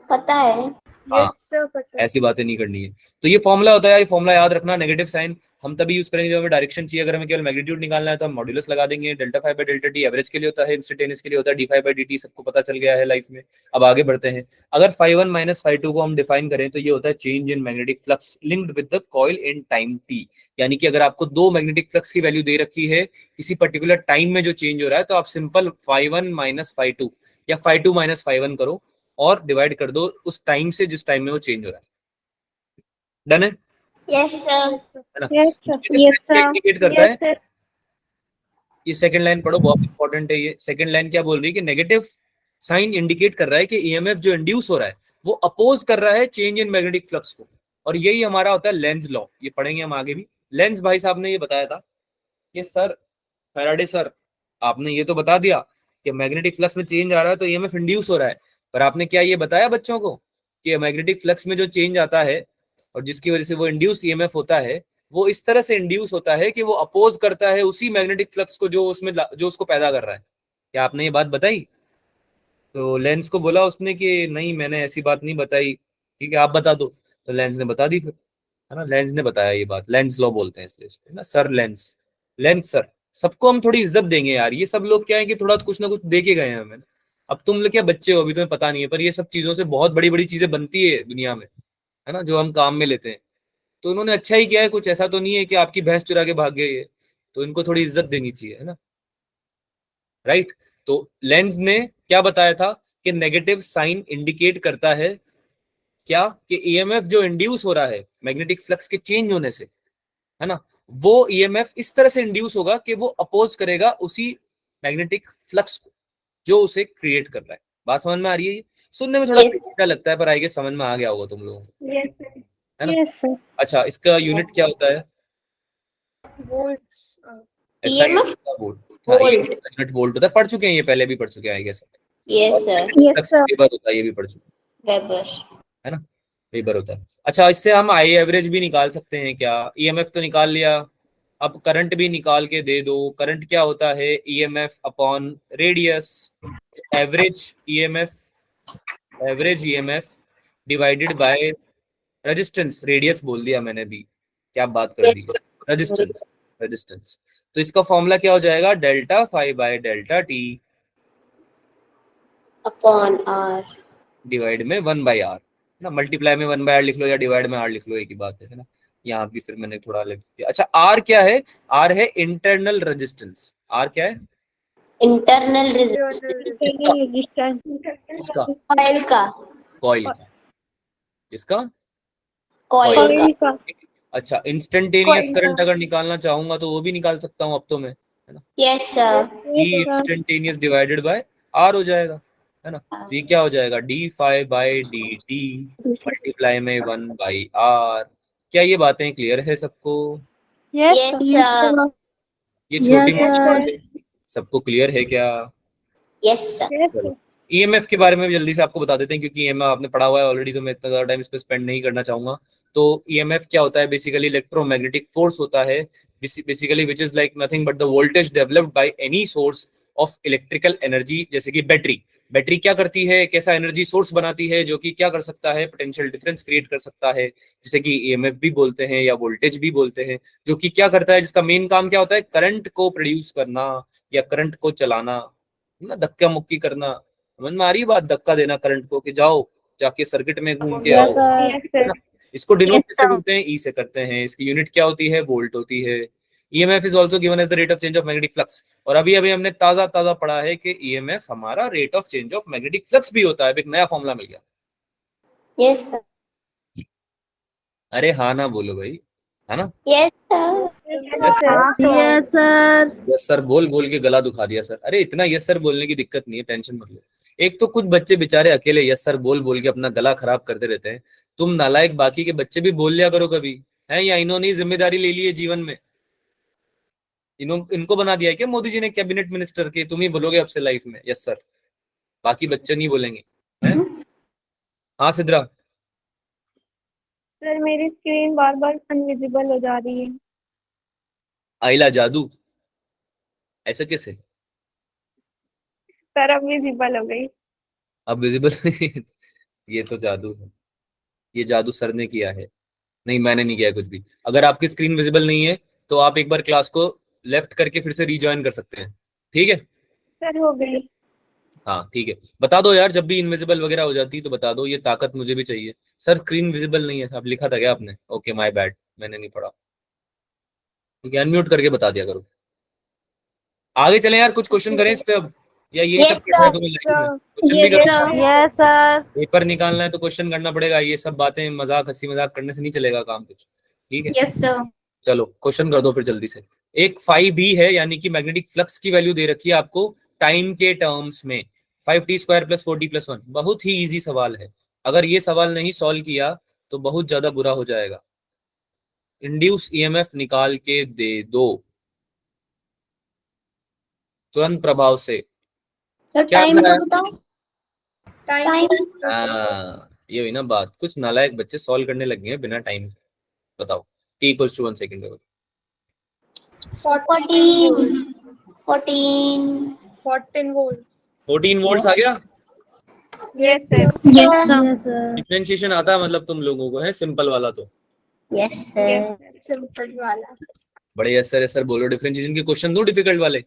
पता है। हाँ, Yes, sir. पता है. ऐसी बातें नहीं करनी है। तो ये फॉर्मूला होता है यार, ये फॉर्मूला याद रखना। नेगेटिव साइन हम तभी यूज करेंगे जब हमें डायरेक्शन चाहिए। अगर हमें केवल मैग्नीट्यूड निकालना है तो हम मॉड्यूलस लगा देंगे। Delta phi by delta t average के लिए होता है, इंस्टेंटेनियस के लिए होता है d phi by d t. सबको पता चल गया है लाइफ में। अब आगे बढ़ते हैं। अगर phi one minus phi two को हम डिफाइन करें तो ये होता है change in magnetic flux linked with the coil in time t. यानी कि अगर आपको दो मैग्नेटिक फ्लक्स की वैल्यू दे रखी है किसी पर्टिकुलर टाइम में जो चेंज हो रहा है, तो आप simple phi one minus phi two या phi two minus phi one करो और डिवाइड कर दो उस टाइम से जिस टाइम में वो चेंज हो रहा है। डन है? Yes sir. Yes, sir. है ना? Yes, sir. Yes, sir. Indicate करता है। Yes, sir. ये सेकंड लाइन पढ़ो, बहुत इंपॉर्टेंट है ये। सेकंड लाइन क्या बोल रही है कि नेगेटिव साइन इंडिकेट कर रहा है कि ईएमएफ जो इंड्यूस हो रहा है वो अपोज कर रहा है चेंज इन मैग्नेटिक फ्लक्स को। और यही हमारा होता है लेंज लॉ। ये पढ़ेंगे हम आगे भी। लेंज भाई साहब ने ये बताया था कि सर फैराडे सर, आपने ये तो बता दिया कि मैग्नेटिक फ्लक्स में चेंज आ रहा है तो ईएमएफ इंड्यूस हो रहा है, पर आपने क्या ये बताया बच्चों को कि मैग्नेटिक फ्लक्स में जो चेंज आता है और जिसकी वजह से वो इंड्यूस ईएमएफ होता है, वो इस तरह से इंड्यूस होता है कि वो अपोज करता है उसी मैग्नेटिक फ्लक्स को जो उसको पैदा कर रहा है। क्या आपने ये बात बताई? तो लेंस को बोला उसने कि नहीं मैंने ऐसी बात नहीं बताई, ठीक है आप बता दो। तो लेंस ने बता दी फिर, है ना, लेंस ने बताया ये बात। लेंस लॉ बोलते हैं इसलिए इसको, है ना, सर लेंस। लेंस सर, सबको हम थोड़ी इज्जत देंगे यार। ये सब लोग क्या है कि थोड़ा कुछ ना कुछ दे के गए हैं हमें। अब तुम लोग क्या बच्चे हो, अभी तुम्हें पता नहीं है, पर ये सब चीजों से बहुत बड़ी बड़ी चीजें बनती है दुनिया में, है ना, जो हम काम में लेते हैं। तो उन्होंने अच्छा ही किया है, कुछ ऐसा तो नहीं है कि आपकी भैंस चुरा के भाग गई है। तो इनको थोड़ी इज्जत देनी चाहिए, है ना, राइट। तो लेंस ने क्या बताया था कि नेगेटिव साइन इंडिकेट करता है क्या, कि ईएमएफ जो इंड्यूस हो रहा है मैग्नेटिक फ्लक्स के चेंज होने से, है ना, वो ईएमएफ इस तरह से इंड्यूस होगा कि वो अपोज करेगा उसी मैग्नेटिक फ्लक्स को जो उसे क्रिएट कर रहा है। बात समझ में आ रही है? ये सुनने में थोड़ा Yes. पेचीदा लगता है, पर आगे समझ में आ गया होगा तुम लोगों को, Yes, sir. है ना। Yes, sir. अच्छा, इसका यूनिट क्या होता है? Volts. ऐसा EMF? Volt. Volt. Unit volt होता है, पढ़ चुके हैं ये, पहले भी पढ़ चुके हैं I guess. Yes sir. Yes, sir. Weber होता है, ये भी पढ़ चुके हैं, वेबर। है ना, वेबर होता है। अच्छा, इससे हम आई एवरेज भी निकाल सकते हैं क्या? ईएमएफ तो निकाल लिया, अब करंट भी निकाल के दे दो। करंट क्या होता है? EMF upon radius. Average EMF divided by resistance. Radius बोल दिया मैंने भी, क्या बात कर दी, रेजिस्टेंस। तो इसका फॉर्मूला क्या हो जाएगा? Delta phi by delta t upon r divide में 1/r ना, मल्टीप्लाई में 1/r लिख लो या डिवाइड में r लिख लो, एक ही बात है ना। यहाँ भी फिर मैंने थोड़ा लिख दिया। अच्छा, r क्या है? r है इंटरनल रेजिस्टेंस। r क्या है? इंटरनल रेजिस्टेंस इसका कॉइल का। कॉइल का, इसका कॉइल का। अच्छा, इंस्टेंटेनियस करंट अगर निकालना चाहूंगा तो वो भी निकाल सकता हूँ अब तो मैं, है ना। Yes sir. E instantaneous divided by r हो जाएगा, है ना। तो ये क्या हो जाएगा? D phi by d t multiply में 1/r। क्या ये बातें क्लियर है सबको? Yes, yes sir. सर। ये छोटी Yes, मोटी sir. बातें सबको क्लियर है क्या? Yes sir. ईएमएफ के बारे में भी जल्दी से आपको बता देते हैं, क्योंकि ईएमएफ आपने पढ़ा हुआ है ऑलरेडी, तो मैं इतना ज्यादा टाइम इस पर स्पेंड नहीं करना चाहूंगा। तो ईएमएफ क्या होता है? बेसिकली इलेक्ट्रोमैग्नेटिक फोर्स होता है, basically which is like nothing but the voltage developed by any source of electrical energy, जैसे कि बैटरी। बैटरी क्या करती है, कैसा एनर्जी सोर्स बनाती है, जो कि क्या कर सकता है, पोटेंशियल डिफरेंस क्रिएट कर सकता है, जिसे कि ईएमएफ भी बोलते हैं या वोल्टेज भी बोलते हैं, जो कि क्या करता है, जिसका मेन काम क्या होता है, करंट को प्रोड्यूस करना या करंट को चलाना, ना धक्का मुक्की करना। समझ में आ रही है बात, धक्का देना करंट को कि जाओ जाके सर्किट में घूम के Yes, आओ, sir. Yes, है sir. ना। इसको डिनोट Yes, किससे sir. करते हैं, ई से करते हैं। इसकी यूनिट क्या होती है, वोल्ट होती है। EMF is also given as the rate of change of magnetic flux. और अभी अभी हमने ताजा ताजा पढ़ा है कि ईएमएफ हमारा rate of change of magnetic flux भी होता है। एक नया फॉर्मूला मिल गया। Yes, sir. अरे हाँ ना बोलो भाई, है ना। Yes, sir. Yes sir, Yes, sir. Yes sir बोल बोल के गला दुखा दिया सर। अरे इतना यस सर बोलने की दिक्कत नहीं है, टेंशन मत लो। एक तो कुछ बच्चे बेचारे अकेले यस सर बोल बोल के अपना गला खराब करते रहते हैं। तुम नालायक बाकी के बच्चे भी बोल लिया करो कभी, है या इन्होंने ही जिम्मेदारी ले ली है जीवन में। इनको बना दिया है क्या मोदी जी ने कैबिनेट मिनिस्टर के, तुम ही बोलोगे अब से लाइफ में यस सर, बाकी बच्चे नहीं बोलेंगे, हैं। हाँ सिद्रा। सर मेरी स्क्रीन बार बार अनविजिबल हो जा रही है। आइला जादू, ऐसा कैसे। सर अब विजिबल हो गई। अब विजिबल ये तो जादू है, ये जादू सर ने किया है, नहीं मैंने नहीं किया है कुछ भी। अगर आपकी स्क्रीन विजिबल नहीं है तो आप एक बार क्लास को लेफ्ट करके फिर से रीजॉइन कर सकते हैं, ठीक है। सर हो गई। हाँ ठीक है, बता दो यार जब भी इनविजिबल वगैरह हो जाती है तो बता दो, ये ताकत मुझे भी चाहिए। सर स्क्रीन विजिबल नहीं है साहब, लिखा था क्या आपने, ओके माय बैड, मैंने नहीं पढ़ा। ठीक है, अनम्यूट करके बता दिया करो। आगे चलें यार, कुछ क्वेश्चन करें इस पे अब, या यही Yes, सब करना है sir. तुम्हें लाइफ में, Sir. क्वेश्चन भी Yes, करो। sir. Yes, sir. पेपर निकालना है तो क्वेश्चन करना पड़ेगा, ये सब बातें मजाक हंसी मजाक करने से नहीं चलेगा काम कुछ, ठीक है। Yes, sir. चलो क्वेश्चन कर दो फिर जल्दी से। एक 5b है, यानी कि मैग्नेटिक फ्लक्स की वैल्यू दे रखी है आपको टाइम के टर्म्स में, 5t² + 4t + 1। बहुत ही इजी सवाल है, अगर ये सवाल नहीं सॉल्व किया तो बहुत ज्यादा बुरा हो जाएगा। इंड्यूस ईएमएफ निकाल के दे दो तुरंत प्रभाव से। सर क्या टाइम आंसर तो आया? बताओ। टाइम ये हुई ना बात, कुछ नालायक बच्चे सॉल्व करने लग गए हैं बिना टाइम। बताओ, t = 1 सेकंड। 14 14 14 volts. 14 वोल्ट्स आ गया। Yes, sir. Yes, sir. Yes, sir. Differentiation आता है मतलब तुम लोगों को, है सिंपल वाला तो। Yes, sir. Yes, simple वाला. बड़े यस सर बोलो, डिफरेंशिएशन के क्वेश्चन दो डिफिकल्ट वाले।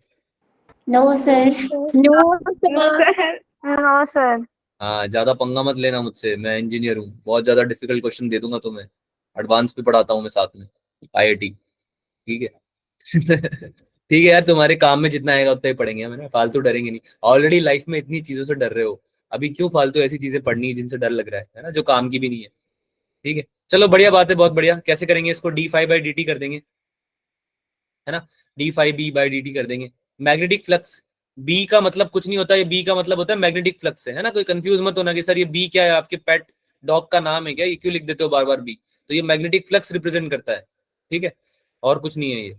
No, sir. No, sir. No, sir. हाँ ज्यादा पंगा मत लेना मुझसे, मैं इंजीनियर हूँ, बहुत ज्यादा डिफिकल्ट क्वेश्चन दे दूंगा तुम्हें। एडवांस भी पढ़ाता हूँ मैं साथ में, आईआईटी, ठीक है। ठीक है यार, तुम्हारे काम में जितना आएगा उतना ही पढ़ेंगे हम, है ना, फालतू डरेंगे नहीं। ऑलरेडी लाइफ में इतनी चीजों से डर रहे हो, अभी क्यों फालतू ऐसी चीजें पढ़नी जिनसे डर लग रहा है ना, जो काम की भी नहीं है। ठीक है चलो बढ़िया बात है, बहुत बढ़िया। कैसे करेंगे इसको, d5/dt कर देंगे, है ना, d5b/dt कर देंगे। मैग्नेटिक फ्लक्स, बी का मतलब कुछ नहीं होता, ये बी का मतलब होता है मैग्नेटिक फ्लक्स है ना। कोई कंफ्यूज मत होना कि सर ये बी क्या है, आपके पेट डॉग का नाम है क्या, ये क्यों लिख देते हो बार बार बी। तो ये मैग्नेटिक फ्लक्स रिप्रेजेंट करता है, ठीक है, और कुछ नहीं है ये।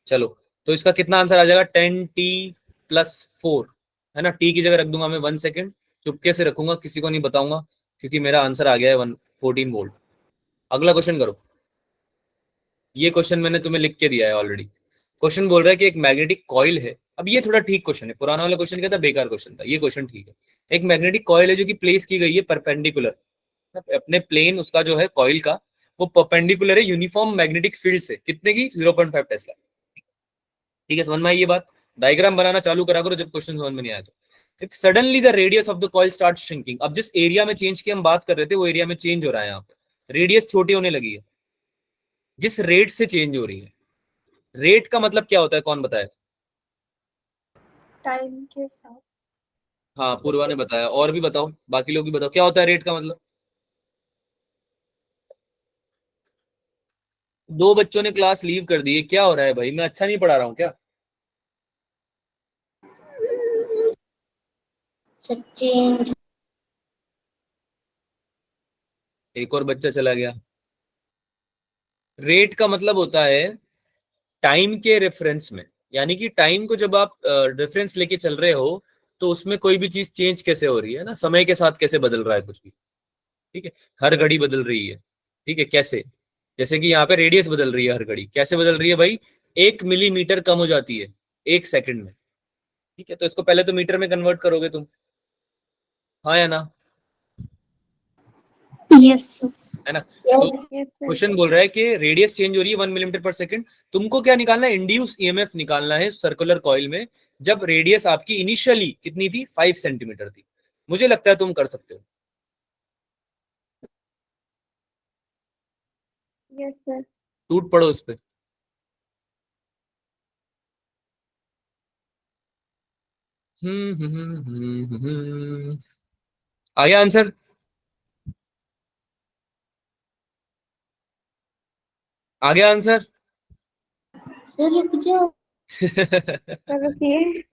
चलो तो इसका कितना आंसर आ जाएगा, 10t + 4, है ना। टी की जगह रख दूंगा मैं 1 सेकेंड, चुपके से रखूंगा, किसी को नहीं बताऊंगा, क्योंकि मेरा आंसर आ गया है 14 वोल्ट। अगला क्वेश्चन करो। ये क्वेश्चन मैंने तुम्हें लिख के दिया है ऑलरेडी। क्वेश्चन बोल रहा है कि एक मैग्नेटिक कॉइल है। अब ये थोड़ा ठीक क्वेश्चन है, पुराना वाला क्वेश्चन क्या था, बेकार क्वेश्चन था, ये क्वेश्चन ठीक है। एक मैग्नेटिक कॉइल है जो कि प्लेस की गई है परपेंडिकुलर, अपने प्लेन उसका जो है कॉइल का, वो परपेंडिकुलर है यूनिफॉर्म मैग्नेटिक फील्ड से, कितने की, 0.5 टेस्ला। ठीक है, समझ में आई ये बात। डायग्राम बनाना चालू करा करो जब क्वेश्चन समझ में नहीं आया तो। If suddenly the radius of the coil start shrinking, अब जिस एरिया में चेंज की हम बात कर रहे थे वो एरिया में चेंज हो रहा है, यहाँ पे रेडियस छोटी होने लगी है, जिस रेट से चेंज हो रही है। रेट का मतलब क्या होता है, कौन बताएगा? टाइम के साथ. हाँ पूर्वा ने बताया, और भी बताओ, बाकी लोग भी बताओ क्या होता है रेट का मतलब। दो बच्चों ने क्लास लीव कर दी है, क्या हो रहा है भाई, मैं अच्छा नहीं पढ़ा रहा हूँ क्या? सचिन. एक और बच्चा चला गया। रेट का मतलब होता है टाइम के रेफरेंस में, यानी कि टाइम को जब आप रेफरेंस लेके चल रहे हो तो उसमें कोई भी चीज चेंज कैसे हो रही है ना, समय के साथ कैसे बदल रहा है कुछ भी, ठीक है, हर घड़ी बदल रही है, ठीक है। कैसे, जैसे कि यहाँ पे रेडियस बदल रही है हर घड़ी, कैसे बदल रही है भाई, 1 मिलीमीटर कम हो जाती है 1 सेकंड में, ठीक है। तो इसको पहले तो मीटर में कन्वर्ट करोगे तुम, हाँ या ना? Yes sir. है ना? तो यस Yes, sir. क्वेश्चन बोल रहा है कि रेडियस चेंज हो रही है 1 मिलीमीटर पर सेकंड। तुमको क्या निकालना है? इंड्यूस ईएमएफ निकालना है सर्कुलर कॉइल में, जब रेडियस आपकी इनिशियली कितनी थी? 5 सेंटीमीटर थी। मुझे लगता है तुम कर सकते हो। Yes, sir. टूट पड़ो उस पे। आ गया आंसर? आ गया आंसर? सर रुक जाओ। So, रुकिए.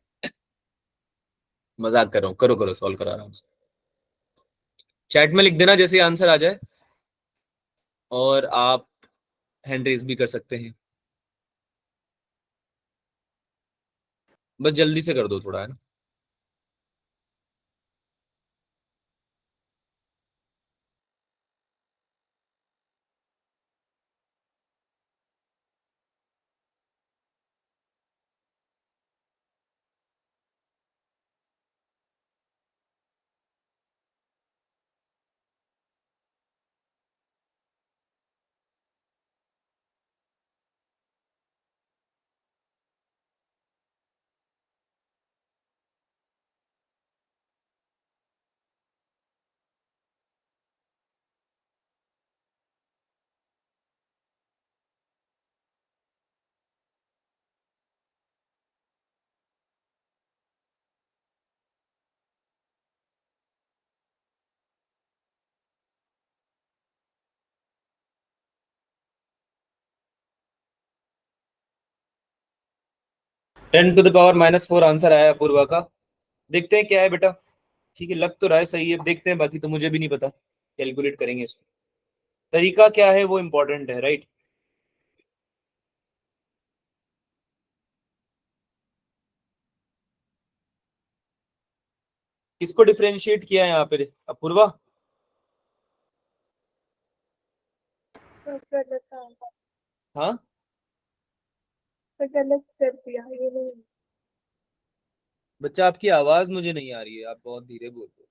मजाक कर रहा हूँ, करो करो, सॉल्व करो आराम से। चैट में लिख देना जैसे ही आंसर आ जाए, और आप हैंड रेज भी कर सकते हैं। बस जल्दी से कर दो थोड़ा, है ना? 10⁻⁻⁴ आंसर आया अपूर्वा का। देखते हैं क्या है बेटा। ठीक है, लग तो रहा है सही है, देखते हैं, बाकी तो मुझे भी नहीं पता, कैलकुलेट करेंगे इसको। तरीका क्या है वो इंपॉर्टेंट है, राइट? किसको डिफरेंशिएट किया है यहाँ पे? अपूर्वा? So, गलत था. हाँ, So, गलत कर दिया. ये नहीं. बच्चा आपकी आवाज मुझे नहीं आ रही है, आप बहुत धीरे बोल रहे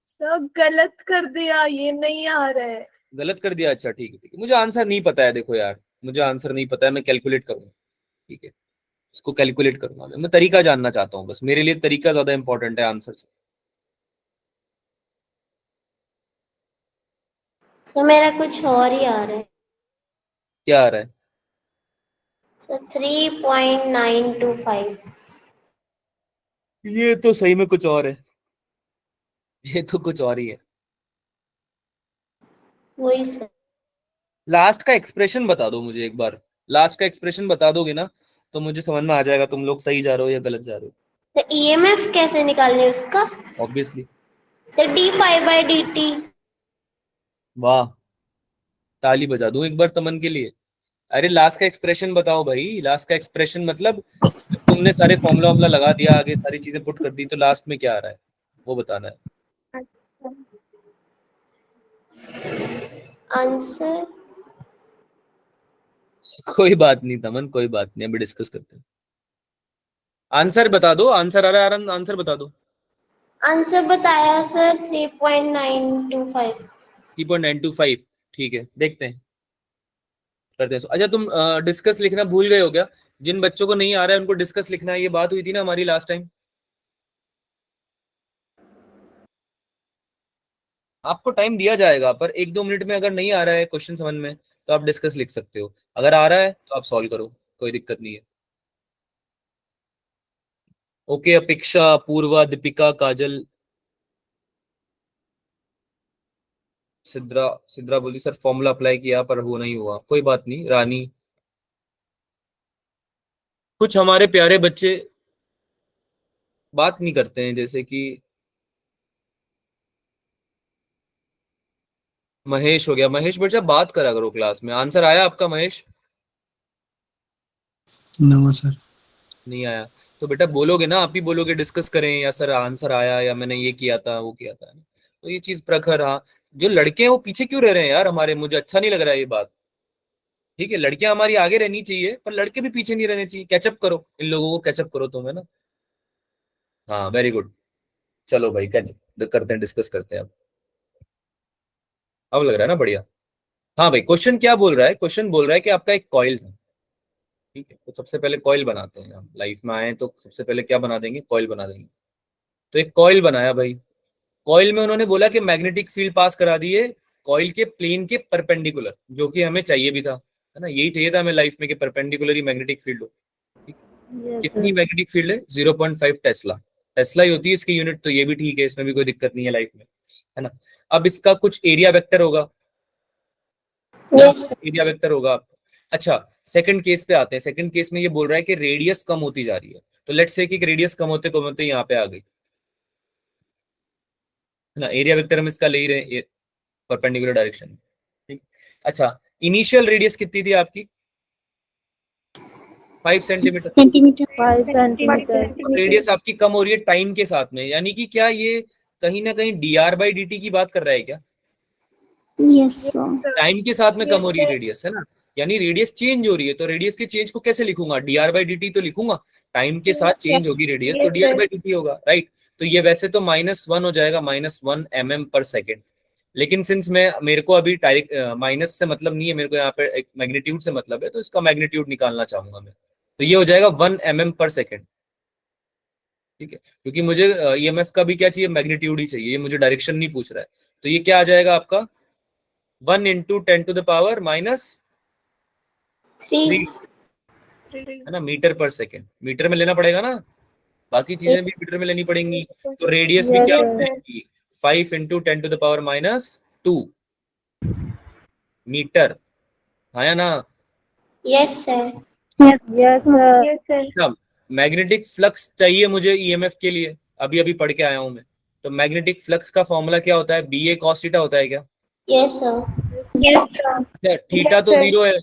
सब गलत कर दिया. ये नहीं आ रहा है. हो। गलत कर दिया? अच्छा ठीक है ठीक है, मुझे आंसर नहीं पता है, देखो यार, मुझे आंसर नहीं पता है, मैं कैलकुलेट करूंगा। ठीक है, इसको कैलकुलेट करूंगा मैं तरीका जानना चाहता हूँ, बस मेरे लिए तरीका ज्यादा इंपॉर्टेंट है आंसर से। सर मेरा कुछ और ही आ रहा है। क्या आ रहा है? सर 3.925। ये तो सही में कुछ और है, ये तो कुछ और ही है। वही सर। लास्ट का एक्सप्रेशन बता दो मुझे एक बार। लास्ट का एक्सप्रेशन बता दोगे ना, तो मुझे समझ में आ जाएगा तुम लोग सही जा रहे हो या गलत जा रहे तो ईएमएफ कैसे निकालने उसका? हो। ऑब्वियसली। Sir d5/dt। वाह, ताली बजा दूं एक बार तमन के लिए। अरे लास्ट का एक्सप्रेशन बताओ भाई, लास्ट का एक्सप्रेशन मतलब जब तुमने सारे फॉर्मूला वॉर्मूला लगा दिया, आगे सारी चीजें पुट कर दी, तो लास्ट में क्या आ रहा है वो बताना है। अच्छा. आंसर कोई बात नहीं तमन, कोई बात नहीं, अभी डिस्कस करते हैं। आंसर बता दो, आंसर आ रहा है, आंसर बता दो। आंसर बताया सर 3.925। 3.925, ठीक है, देखते हैं, करते हैं। अच्छा तुम डिस्कस लिखना भूल गए हो क्या? जिन बच्चों को नहीं आ रहा है उनको डिस्कस लिखना है, ये बात हुई थी ना हमारी लास्ट टाइम। आपको टाइम दिया जाएगा, पर 1-2 मिनट में अगर नहीं आ रहा है क्वेश्चन समझ में, तो आप डिस्कस लिख सकते हो। अगर आ रहा है तो आप सॉल्व करो, कोई दिक्कत नहीं है। ओके, अपेक्षा, पूर्वा, दीपिका, काजल, सिद्रा। सिद्रा बोली सर फॉर्मूला अप्लाई किया पर वो नहीं हुआ, कोई बात नहीं। रानी, कुछ हमारे प्यारे बच्चे बात नहीं करते हैं, जैसे कि महेश हो गया। महेश बेटा बात करा करो क्लास में। आंसर आया आपका महेश? No sir. नहीं आया? तो बेटा बोलोगे ना, आप ही बोलोगे डिस्कस करें, या सर आंसर आया, या मैंने ये किया था वो किया था। तो ये चीज प्रखर, हाँ। जो लड़के हैं वो पीछे क्यों रह रहे हैं यार हमारे, मुझे अच्छा नहीं लग रहा है ये बात। ठीक है, लड़कियां हमारी आगे रहनी चाहिए, पर लड़के भी पीछे नहीं रहने चाहिए। कैचअप करो, इन लोगों को कैचअप करो तुम, है ना? हाँ, वेरी गुड। चलो भाई करते हैं, डिस्कस करते हैं अब लग रहा है ना बढ़िया। हाँ भाई, क्वेश्चन क्या बोल रहा है? क्वेश्चन बोल रहा है कि आपका एक कॉइल था, ठीक है, तो सबसे पहले कॉइल बनाते हैं। हम लाइफ में आए हैं तो सबसे पहले क्या बना देंगे? कॉइल बना देंगे। तो एक कॉइल बनाया भाई। कॉइल में उन्होंने बोला कि मैग्नेटिक फील्ड पास करा दिए कॉइल के प्लेन के परपेंडिकुलर, जो कि हमें चाहिए भी था, है ना, यही चाहिए था हमें लाइफ में कि परपेंडिकुलर ही मैग्नेटिक फील्ड हो। ठीक है? Yes, कितनी sir. मैग्नेटिक फील्ड है? 0.5 टेस्ला। टेस्ला ही होती है इसकी यूनिट, तो ये भी ठीक है, इसमें भी कोई दिक्कत नहीं है लाइफ में, है ना। अब इसका कुछ एरिया वेक्टर होगा, यस एरिया वेक्टर होगा आपका। अच्छा, सेकंड केस पे आते हैं। सेकंड केस में ये बोल रहा है कि रेडियस कम होती जा रही है। तो लेट्स से कि रेडियस कम होते कम होते यहाँ पे आ गई, है ना। एरिया वेक्टर हम इसका ले ही रहे हैं परपेंडिकुलर डायरेक्शन में, ठीक। अच्छा, इनिशियल रेडियस कितनी थी आपकी? 5 सेंटीमीटर। सेंटीमीटर। 5 centimeter. रेडियस आपकी कम हो रही है टाइम के साथ में, यानी कि क्या ये कहीं ना कहीं dr/dt की बात कर रहा है क्या? Yes Yes, sir. sir. Time के साथ में कम हो रही है Yes, रेडियस, है ना। यानी रेडियस चेंज हो रही है, तो रेडियस के चेंज को कैसे लिखूंगा? dr/dt तो लिखूंगा। टाइम के साथ चेंज होगी रेडियस, तो Yes, sir. dr/dt होगा, राइट। तो ये वैसे तो -1 हो जाएगा, -1 mm/सेकेंड। लेकिन सिंस मेरे को अभी डायरेक्ट माइनस से मतलब नहीं है, मेरे को यहाँ पे एक मैग्नीट्यूड से मतलब है, तो इसका मैग्नीट्यूड निकालना चाहूंगा मैं। तो ये हो जाएगा 1 mm/सेकेंड, ठीक है। क्योंकि मुझे ईएमएफ का भी क्या चाहिए? मैग्नीट्यूड ही चाहिए, ये मुझे डायरेक्शन नहीं पूछ रहा है। तो ये क्या आ जाएगा आपका? 1 × 10⁻³ 3 है ना, मीटर/सेकेंड। मीटर में लेना पड़ेगा ना, बाकी चीजें भी मीटर में लेनी पड़ेंगी। Yes, sir. तो रेडियस भी Yes, क्या हो sir. जाएगी? 5 × 10⁻², मीटर। हाँ या ना। Yes sir Yes, sir. Yes, sir. अच्छा, मैग्नेटिक फ्लक्स चाहिए मुझे ईएमएफ के लिए, अभी अभी पढ़ के आया हूं मैं। तो मैग्नेटिक फ्लक्स का फॉर्मूला क्या होता है? BA cos थीटा होता है क्या? Yes sir Yes, sir. अच्छा, थीटा तो sir. 0 है,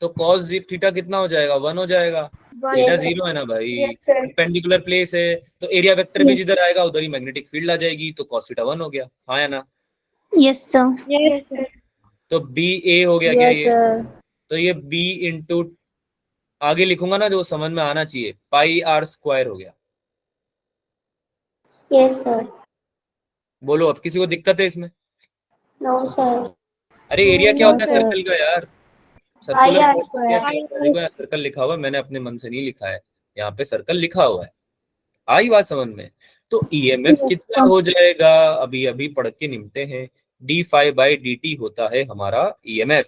तो cos थीटा कितना हो जाएगा? 1 हो जाएगा। One. Theta Yes, sir. 0 है ना भाई, Yes, sir. परपेंडिकुलर प्लेस है, तो एरिया वेक्टर भी जिधर आएगा उधर ही मैग्नेटिक फील्ड आ जाएगी, तो cos थीटा 1 हो गया। हाँ या ना। Yes sir. Yes, sir. तो BA हो गया क्या Yes, ये? sir. तो ये B इंटू आगे लिखूंगा ना जो समझ में आना चाहिए, πr² हो गया। यस सर बोलो, अब किसी को दिक्कत है इसमें? नो सर अरे एरिया क्या No, होता है sir. सर्कल का यार? पाई सर्कुलर आर एरिया स्क्वायर क्या होता है? देखो यहाँ सर्कल लिखा हुआ है, मैंने अपने मन से नहीं लिखा है, यहाँ पे सर्कल लिखा हुआ है। आई बात समझ में? तो ईएमएफ Yes, कितना sir. हो जाएगा? अभी अभी पढ़ के निपटे हैं। d∅/dt होता है हमारा ईएमएफ।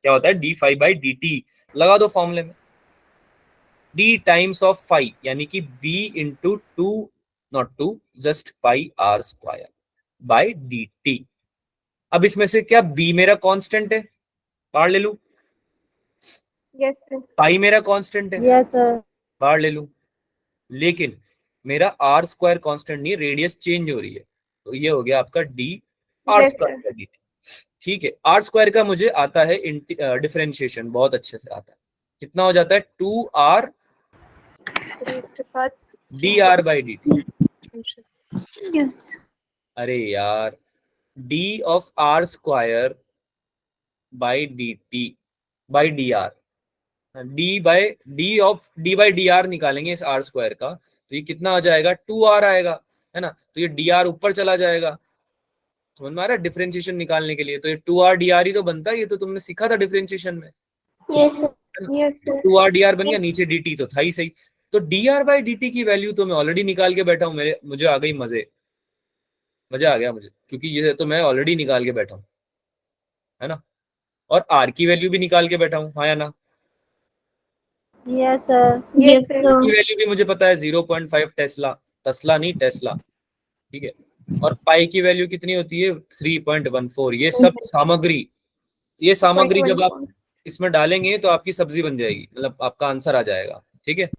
क्या होता है? d∅/dt। लगा दो फॉर्मूले में, d टाइम्स ऑफ फाई, यानी कि b into 2, not 2, just πr² dt। अब इसमें से क्या b मेरा कांस्टेंट है? बाहर ले लूं। Yes, sir. पाई मेरा कांस्टेंट है, Yes, sir. बाहर ले लूं। लेकिन मेरा r² कांस्टेंट नहीं, रेडियस चेंज हो रही है, तो ये हो गया आपका d Yes, r² sir. dt। ठीक है, r² का मुझे आता है डिफरेंशिएशन, बहुत अच्छे से आता है। कितना हो जाता है? 2r Raised to path. dr/dt। Yes. अरे यार, d of r² by dr, d/dr निकालेंगे इस r² का, तो ये कितना आ जाएगा? 2r आएगा, है ना। तो ये dr ऊपर चला जाएगा, समझ में आ रहा है? डिफरेंशिएशन निकालने के लिए तो ये 2r dr ही तो बनता है, ये तो तुमने सीखा था डिफरेंशिएशन में, yes sir Yes, sir. 2r dr बन गया, नीचे dt तो था ही सही। तो dr/dt की वैल्यू तो मैं ऑलरेडी निकाल के बैठा हूँ, मुझे आ गई मजा आ गया मुझे, क्योंकि ये तो मैं ऑलरेडी निकाल के बैठा हूँ, है ना। और r की वैल्यू भी निकाल के बैठा हूँ, हाँ या ना। Yes, sir. Yes, yes sir. Sir. की वैल्यू भी मुझे पता है 0.5 टेस्ला, तस्ला नहीं टेस्ला, ठीक है। और पाई की वैल्यू कितनी होती है? 3.14। ये सामग्री जब आप इसमें डालेंगे तो आपकी सब्जी बन जाएगी, मतलब आपका आंसर आ जाएगा, ठीक है।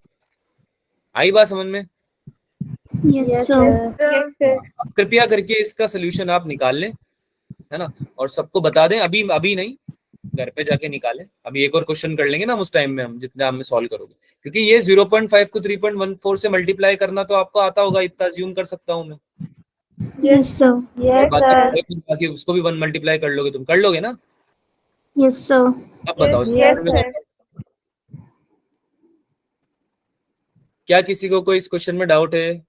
आई बात समझ में? Yes Yes, sir. sir. Yes, sir. अब कृपया करके इसका सोल्यूशन आप निकाल लें, है ना, और सबको बता दें। अभी अभी नहीं, घर पे जाके निकालें। अभी एक और क्वेश्चन कर लेंगे ना हम उस टाइम में, हम जितने आप में सॉल्व करोगे, क्योंकि ये 0.5 को 3.14 से मल्टीप्लाई करना तो आपको आता होगा, इतना अज्यूम कर सकता हूँ मैं। Yes sir. और Yes, sir. बाकी उसको भी 1 मल्टीप्लाई कर लोगे, तुम कर लोगे ना। Yes sir. अब बताओ Yes, इस Yes, क्वेश्चन में sir. क्या किसी को कोई इस क्वेश्चन में डाउट है?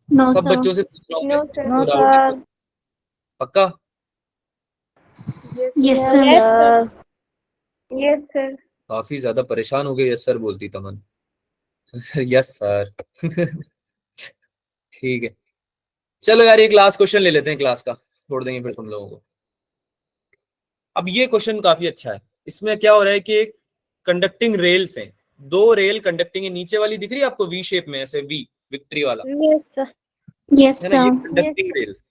नो सब सर। बच्चों से पूछ रहा हूँ मैं, नो सर। नो कोई डाउट है तो? सर। पक्का? Yes yes sir. Sir. Yes sir. Yes sir. काफी ज्यादा परेशान हो गए यस सर बोलती तमन। Sir yes sir. ठीक है, चलो यार एक लास्ट क्वेश्चन ले लेते हैं क्लास का, छोड़ देंगे फिर तुम लोगों को। अब ये क्वेश्चन काफी अच्छा है। इसमें क्या हो रहा है कि एक कंडक्टिंग रेल्स हैं, दो रेल कंडक्टिंग है, नीचे वाली दिख रही है आपको वी शेप में ऐसे, वी विक्ट्री वाला, यस सर। यस है ना, ये सर। Conducting rails.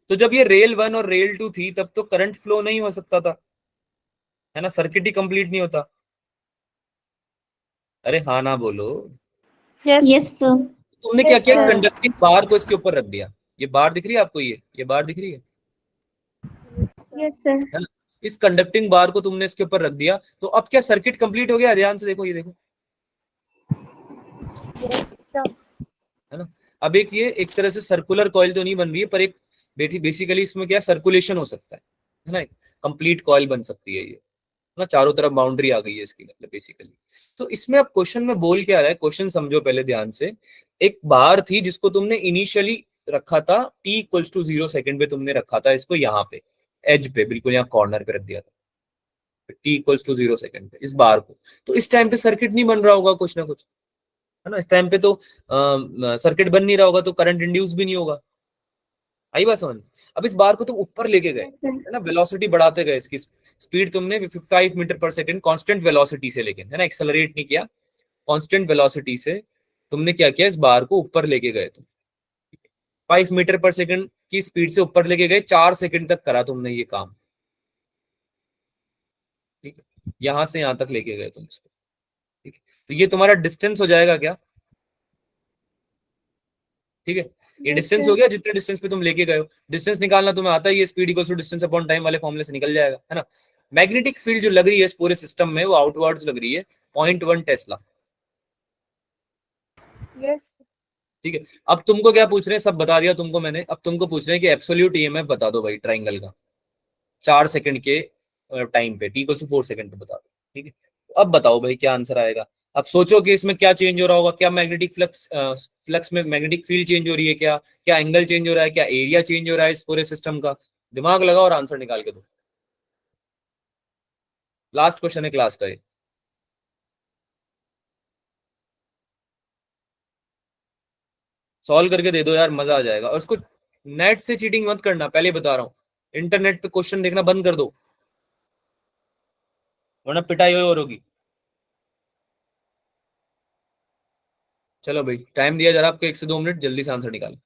तो जब ये रेल 1 और रेल 2 थी तब तो करंट फ्लो नहीं हो सकता था, है ना, सर्किट ही कंप्लीट नहीं होता। अरे हाँ ना बोलो। Yes yes sir. तुमने क्या यस किया, सर। कंडक्टिंग बार को इसके ऊपर रख दिया। ये बार दिख रही है आपको, ये बार दिख रही है यस सर। है ना। इस कंडक्टिंग बार को तुमने इसके ऊपर रख दिया, तो अब क्या सर्किट कंप्लीट हो गया? ध्यान से देखो, ये देखो, यस सर। है ना। अब एक ये एक तरह से सर्कुलर कॉइल तो नहीं बन रही है, पर एक बेसिकली इसमें क्या सर्कुलेशन हो सकता है ना, कंप्लीट कॉइल बन सकती है ये, ना, चारों तरफ बाउंड्री आ गई है इसकी, मतलब बेसिकली। तो इसमें अब क्वेश्चन में बोल क्या रहा है, क्वेश्चन समझो पहले ध्यान से। एक बार थी जिसको तुमने इनिशियली रखा था t = 0 सेकंड पे, तुमने रखा था इसको यहाँ पे एज पे, बिल्कुल यहाँ कॉर्नर पे रख दिया था t = 0 सेकंड पे इस बार को। तो इस टाइम पे सर्किट नहीं बन रहा होगा कुछ ना कुछ, है ना, इस टाइम पे तो सर्किट बन नहीं रहा होगा, तो करंट इंड्यूस भी नहीं होगा। आई बात समझ? अब इस बार को तुम ऊपर लेके गए, यस सर। है ना, वेलोसिटी बढ़ाते गए, इसकी स्पीड तुमने 5 मीटर पर सेकंड कांस्टेंट वेलोसिटी से, लेकिन है ना, एक्सेलरेट नहीं किया, कांस्टेंट वेलोसिटी से तुमने क्या किया, इस बार को ऊपर लेके गए तुम, 5 मीटर पर सेकंड की स्पीड से ऊपर लेके गए, 4 सेकंड तक करा तुमने ये काम, ठीक है, यहां से यहां तक लेके गए तुम इसको, ठीक है। तो ये तुम्हारा डिस्टेंस हो जाएगा क्या? ठीक है, ये यस डिस्टेंस सर। हो गया, जितने डिस्टेंस पे तुम लेके गए हो। डिस्टेंस निकालना तुम्हें आता है, ये speed equals to distance upon time वाले फॉर्मूले से निकल जाएगा, है ना। मैग्नेटिक फील्ड जो लग रही है इस पूरे सिस्टम में, वो आउटवर्ड्स लग रही है 0.1 टेस्ला, यस। ठीक है। अब तुमको क्या पूछ रहे हैं, सब बता दिया तुमको मैंने, अब तुमको पूछ रहे हैं कि एब्सोल्यूट ईएमएफ बता दो भाई ट्राइंगल का, 4 सेकंड के टाइम पे, t = 4 सेकंड पे बता दो, ठीक है। तो अब बताओ भाई क्या आंसर आएगा। अब सोचो कि इसमें क्या चेंज हो रहा होगा, क्या मैग्नेटिक फ्लक्स, फ्लक्स में मैग्नेटिक फील्ड चेंज हो रही है क्या, क्या एंगल चेंज हो रहा है, क्या एरिया चेंज हो रहा है इस पूरे सिस्टम का। दिमाग लगाओ और आंसर निकाल के दो। लास्ट क्वेश्चन है क्लास का ये। सॉल्व करके दे दो यार, मजा आ जाएगा। और उसको नेट से चीटिंग मत करना, पहले बता रहा हूँ, इंटरनेट पे क्वेश्चन देखना बंद कर दो, वरना पिटाई और होगी। चलो भाई, टाइम दिया जरा आपको 1 से 2 मिनट, जल्दी से आंसर निकालो।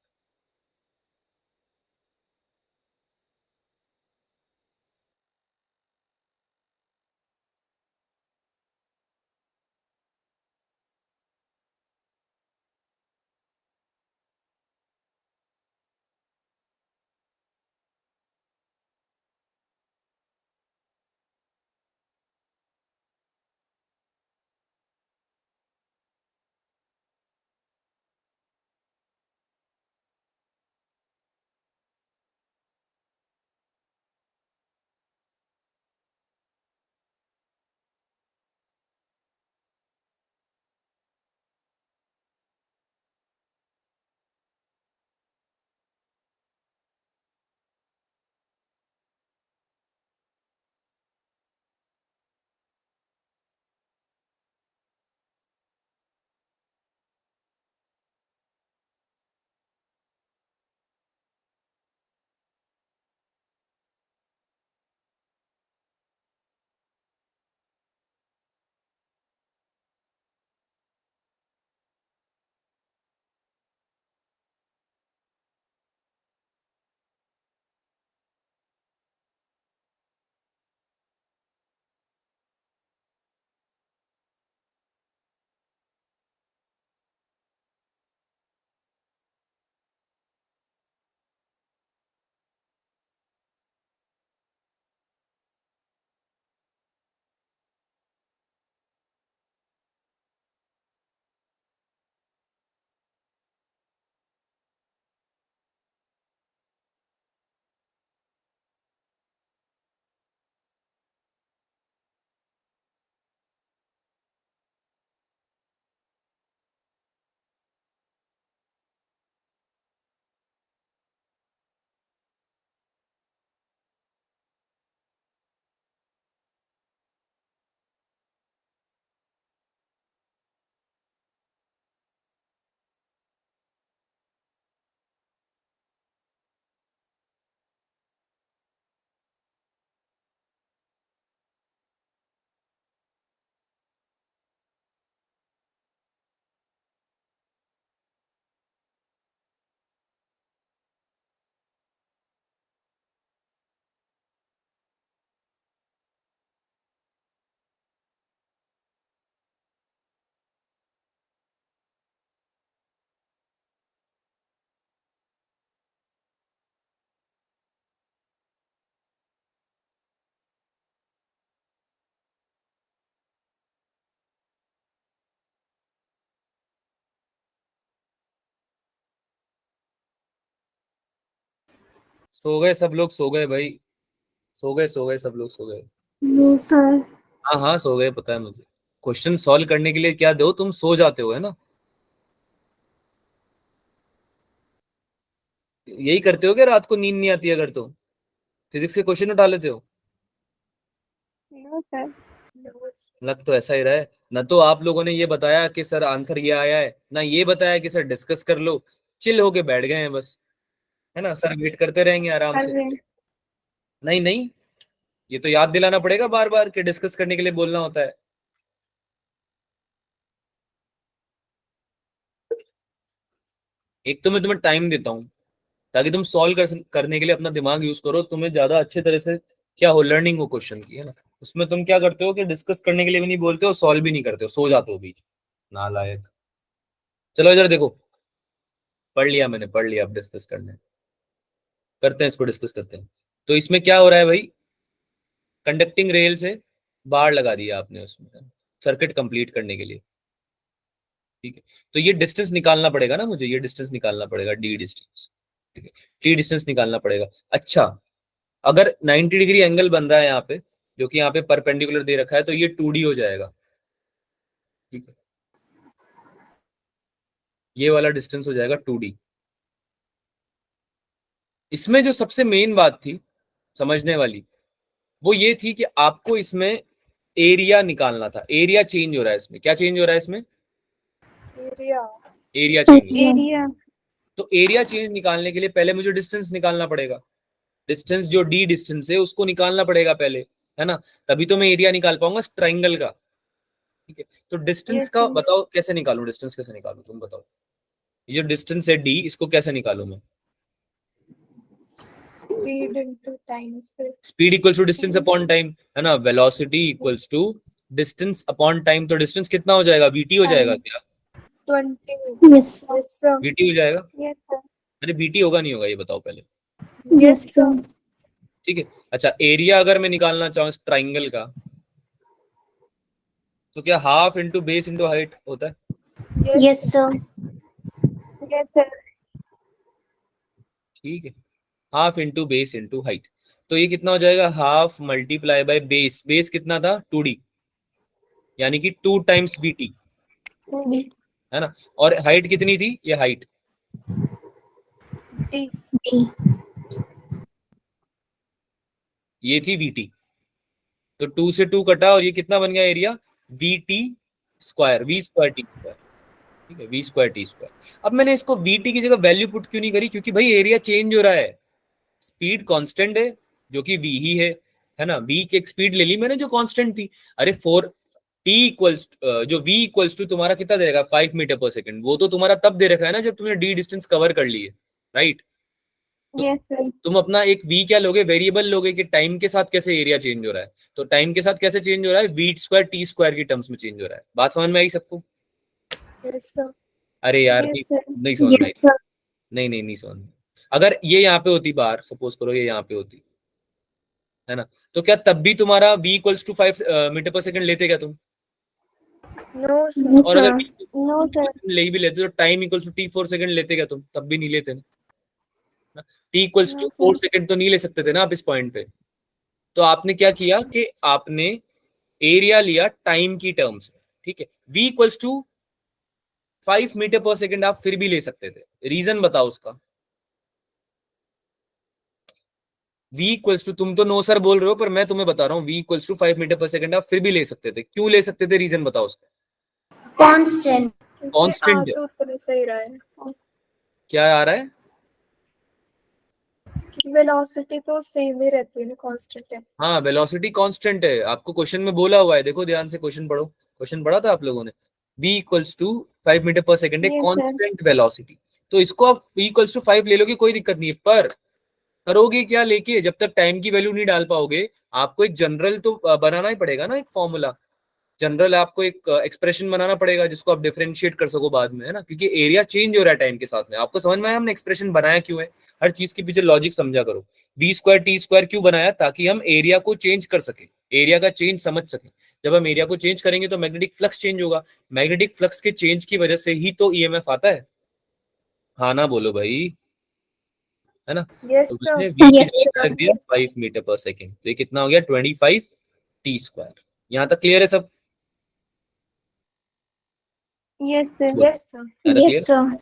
सो गए सब लोग, सो गए भाई, सो गए सब लोग, सो गए। नहीं सर। हाँ हाँ सो गए, पता है मुझे। क्वेश्चन सॉल्व करने के लिए क्या दो, तुम सो जाते हो, है ना? यही करते हो कि रात को नींद नहीं आती अगर तो फिजिक्स के क्वेश्चन उठा लेते हो? No sir. लग तो ऐसा ही रहा है। ना तो आप लोगों ने ये बताया कि सर आंसर ये आया है, ना ये बताया कि सर डिस्कस कर लो। चिल होके बैठ गए हैं बस, है ना? सर वेट करते रहेंगे आराम से। अरे नहीं नहीं, ये तो याद दिलाना पड़ेगा बार बार कि डिस्कस करने के लिए बोलना होता है। एक तो मैं तुम्हें टाइम देता हूँ ताकि तुम सॉल्व करने के लिए अपना दिमाग यूज करो, तुम्हें ज्यादा अच्छे तरह से क्या हो, लर्निंग हो क्वेश्चन की, है ना? उसमें तुम क्या करते हो कि डिस्कस करने के लिए भी नहीं बोलते हो, सॉल्व भी नहीं करते हो, सो जाते हो बीच। नालायक। चलो इधर देखो, पढ़ लिया मैंने, पढ़ लिया, अब डिस्कस करते हैं इसको, डिस्कस करते हैं। तो इसमें क्या हो रहा है भाई, कंडक्टिंग रेल से बाड़ लगा दिया आपने उसमें, सर्किट कंप्लीट करने के लिए। ठीक है, तो ये डिस्टेंस निकालना पड़ेगा ना मुझे, ये डिस्टेंस निकालना पड़ेगा, डी डिस्टेंस। ठीक है, टी डिस्टेंस निकालना पड़ेगा। अच्छा, अगर 90 डिग्री एंगल बन रहा है यहाँ पे, जो कि यहाँ पे परपेंडिकुलर दे रखा है, तो ये 2D हो जाएगा। ठीक है, ये वाला डिस्टेंस हो जाएगा 2D। इसमें जो सबसे मेन बात थी समझने वाली, वो ये थी कि आपको इसमें एरिया निकालना था। एरिया चेंज हो रहा है इसमें, क्या चेंज हो रहा है इसमें? एरिया। Area change. एरिया। तो एरिया चेंज निकालने के लिए पहले मुझे डिस्टेंस निकालना पड़ेगा। डिस्टेंस जो डी डिस्टेंस है उसको निकालना पड़ेगा पहले, है ना? तभी तो मैं एरिया निकाल पाऊंगा ट्राइंगल का। ठीक है, तो डिस्टेंस यस का सर। बताओ कैसे निकालूं, डिस्टेंस कैसे निकालूं तुम बताओ। ये जो डिस्टेंस है डी, इसको कैसे निकालूं मैं? स्पीड इनटू टाइम से। Speed equals to distance upon time, है ना? Velocity equals to distance upon time. तो डिस्टेंस कितना हो जाएगा, वीटी हो जाएगा क्या? 20। Yes sir. Yes sir. Vt हो जाएगा? Yes sir. अरे बीटी होगा नहीं होगा ये बताओ पहले। Yes sir. ठीक है, अच्छा एरिया अगर मैं निकालना चाहूँ इस ट्राइंगल का, तो क्या half into base into height होता है? Yes sir. Yes sir. ठीक है, half into base into height. तो ये कितना हो जाएगा, half multiply by base. Base कितना था, 2D, यानी कि 2 टाइम्स बीटी, है ना? और हाइट कितनी थी, ये हाइट, डी। डी। ये थी बीटी। तो 2 से 2 कटा और ये कितना बन गया area, v t square, v square t square. ठीक है, वी स्क्वायर टी स्क्वायर। अब मैंने इसको वी टी की जगह वैल्यू पुट क्यों नहीं करी, क्योंकि भाई एरिया चेंज हो रहा है, स्पीड कांस्टेंट है जो कि वी ही है ना? वी की एक स्पीड ले ली मैंने जो कांस्टेंट थी। अरे फोर टी इक्वल्स, जो वी इक्वल्स टू तुम्हारा कितना दे रखा है, 5 मीटर पर सेकंड, वो तो तुम्हारा तब दे रखा है ना जब तुमने डी डिस्टेंस कवर कर ली है, राइट? तो यस सर। तुम अपना एक वी क्या लोगे, वेरिएबल लोगे कि टाइम के साथ कैसे एरिया चेंज हो रहा है। तो टाइम के साथ कैसे चेंज हो रहा है, वी स्क्वायर टी स्क्वायर की टर्म्स में चेंज हो रहा है। बात समझ में आई सबको? Yes sir. अरे यार यस नहीं, सर। नहीं समझ में आई। Yes sir. नहीं नहीं नहीं समझ में। अगर ये यहाँ पे होती बार, सपोज करो ये यहाँ पे होती, है ना? तो क्या तब भी तुम्हारा v इक्वल्स टू 5 मीटर पर सेकंड लेते क्या तुम? No sir. यस और अगर सर। v no sir. ले भी लेते तो time equals to t 4 second लेते क्या तुम? तब भी नहीं लेते ना। t equals to no 4 sir. Second तो नहीं ले सकते थे ना आप इस पॉइंट पे। तो आपने क्या किया कि आपने एरिया लिया टाइम की टर्म्स में। ठीक है, v इक्वल्स टू 5 मीटर पर सेकंड आप फिर भी ले सकते थे, रीजन बताओ उसका। v इक्वल्स टू, तुम तो नो सर बोल रहे हो, पर मैं तुम्हें बता रहा हूँ v इक्वल्स टू 5 मीटर पर सेकंड आप फिर भी ले सकते थे। क्यों ले सकते थे, रीजन बताओ उसका। कांस्टेंट। क्योंकि आ कांस्टेंट तो उतने सही रहा है क्या आ रहा है, कि वेलोसिटी तो सेम ही रहती है ना, कांस्टेंट है। हाँ वेलोसिटी कांस्टेंट है, आपको क्वेश्चन में बोला हुआ है, देखो ध्यान से क्वेश्चन पढ़ो, क्वेश्चन पढ़ा था आप लोगों ने। v इक्वल्स टू 5 मीटर पर सेकंड है यस सर। Constant velocity. तो इसको आप v इक्वल्स टू 5 ले लोगे, कोई दिक्कत नहीं है, पर करोगे क्या लेके, जब तक टाइम की वैल्यू नहीं डाल पाओगे, आपको एक जनरल तो बनाना ही पड़ेगा ना, एक फॉर्मूला। जनरल आपको एक एक्सप्रेशन बनाना पड़ेगा जिसको आप डिफरेंशिएट कर सको बाद में, है ना? क्योंकि एरिया चेंज हो रहा है टाइम के साथ में। आपको समझ में आया हमने एक्सप्रेशन बनाया क्यों है? हर चीज के पीछे लॉजिक समझा करो। वी स्क्वायर टी स्क्वायर क्यों बनाया, ताकि हम एरिया को चेंज कर सके, एरिया का चेंज समझ सके। जब हम एरिया को चेंज करेंगे तो मैग्नेटिक फ्लक्स चेंज होगा, मैग्नेटिक फ्लक्स के चेंज की वजह से ही तो ईएमएफ आता है। हाँ ना बोलो भाई। है ना। Yes, तो sir. मैंने v की Yes, जगह क्या रख दिया 5 मीटर पर सेकेंड, तो ये कितना हो गया 25 टी स्क्वायर। यहाँ तक क्लियर है सब? Yes, sir. Yes, sir. यहाँ तक yes, क्लियर? sir.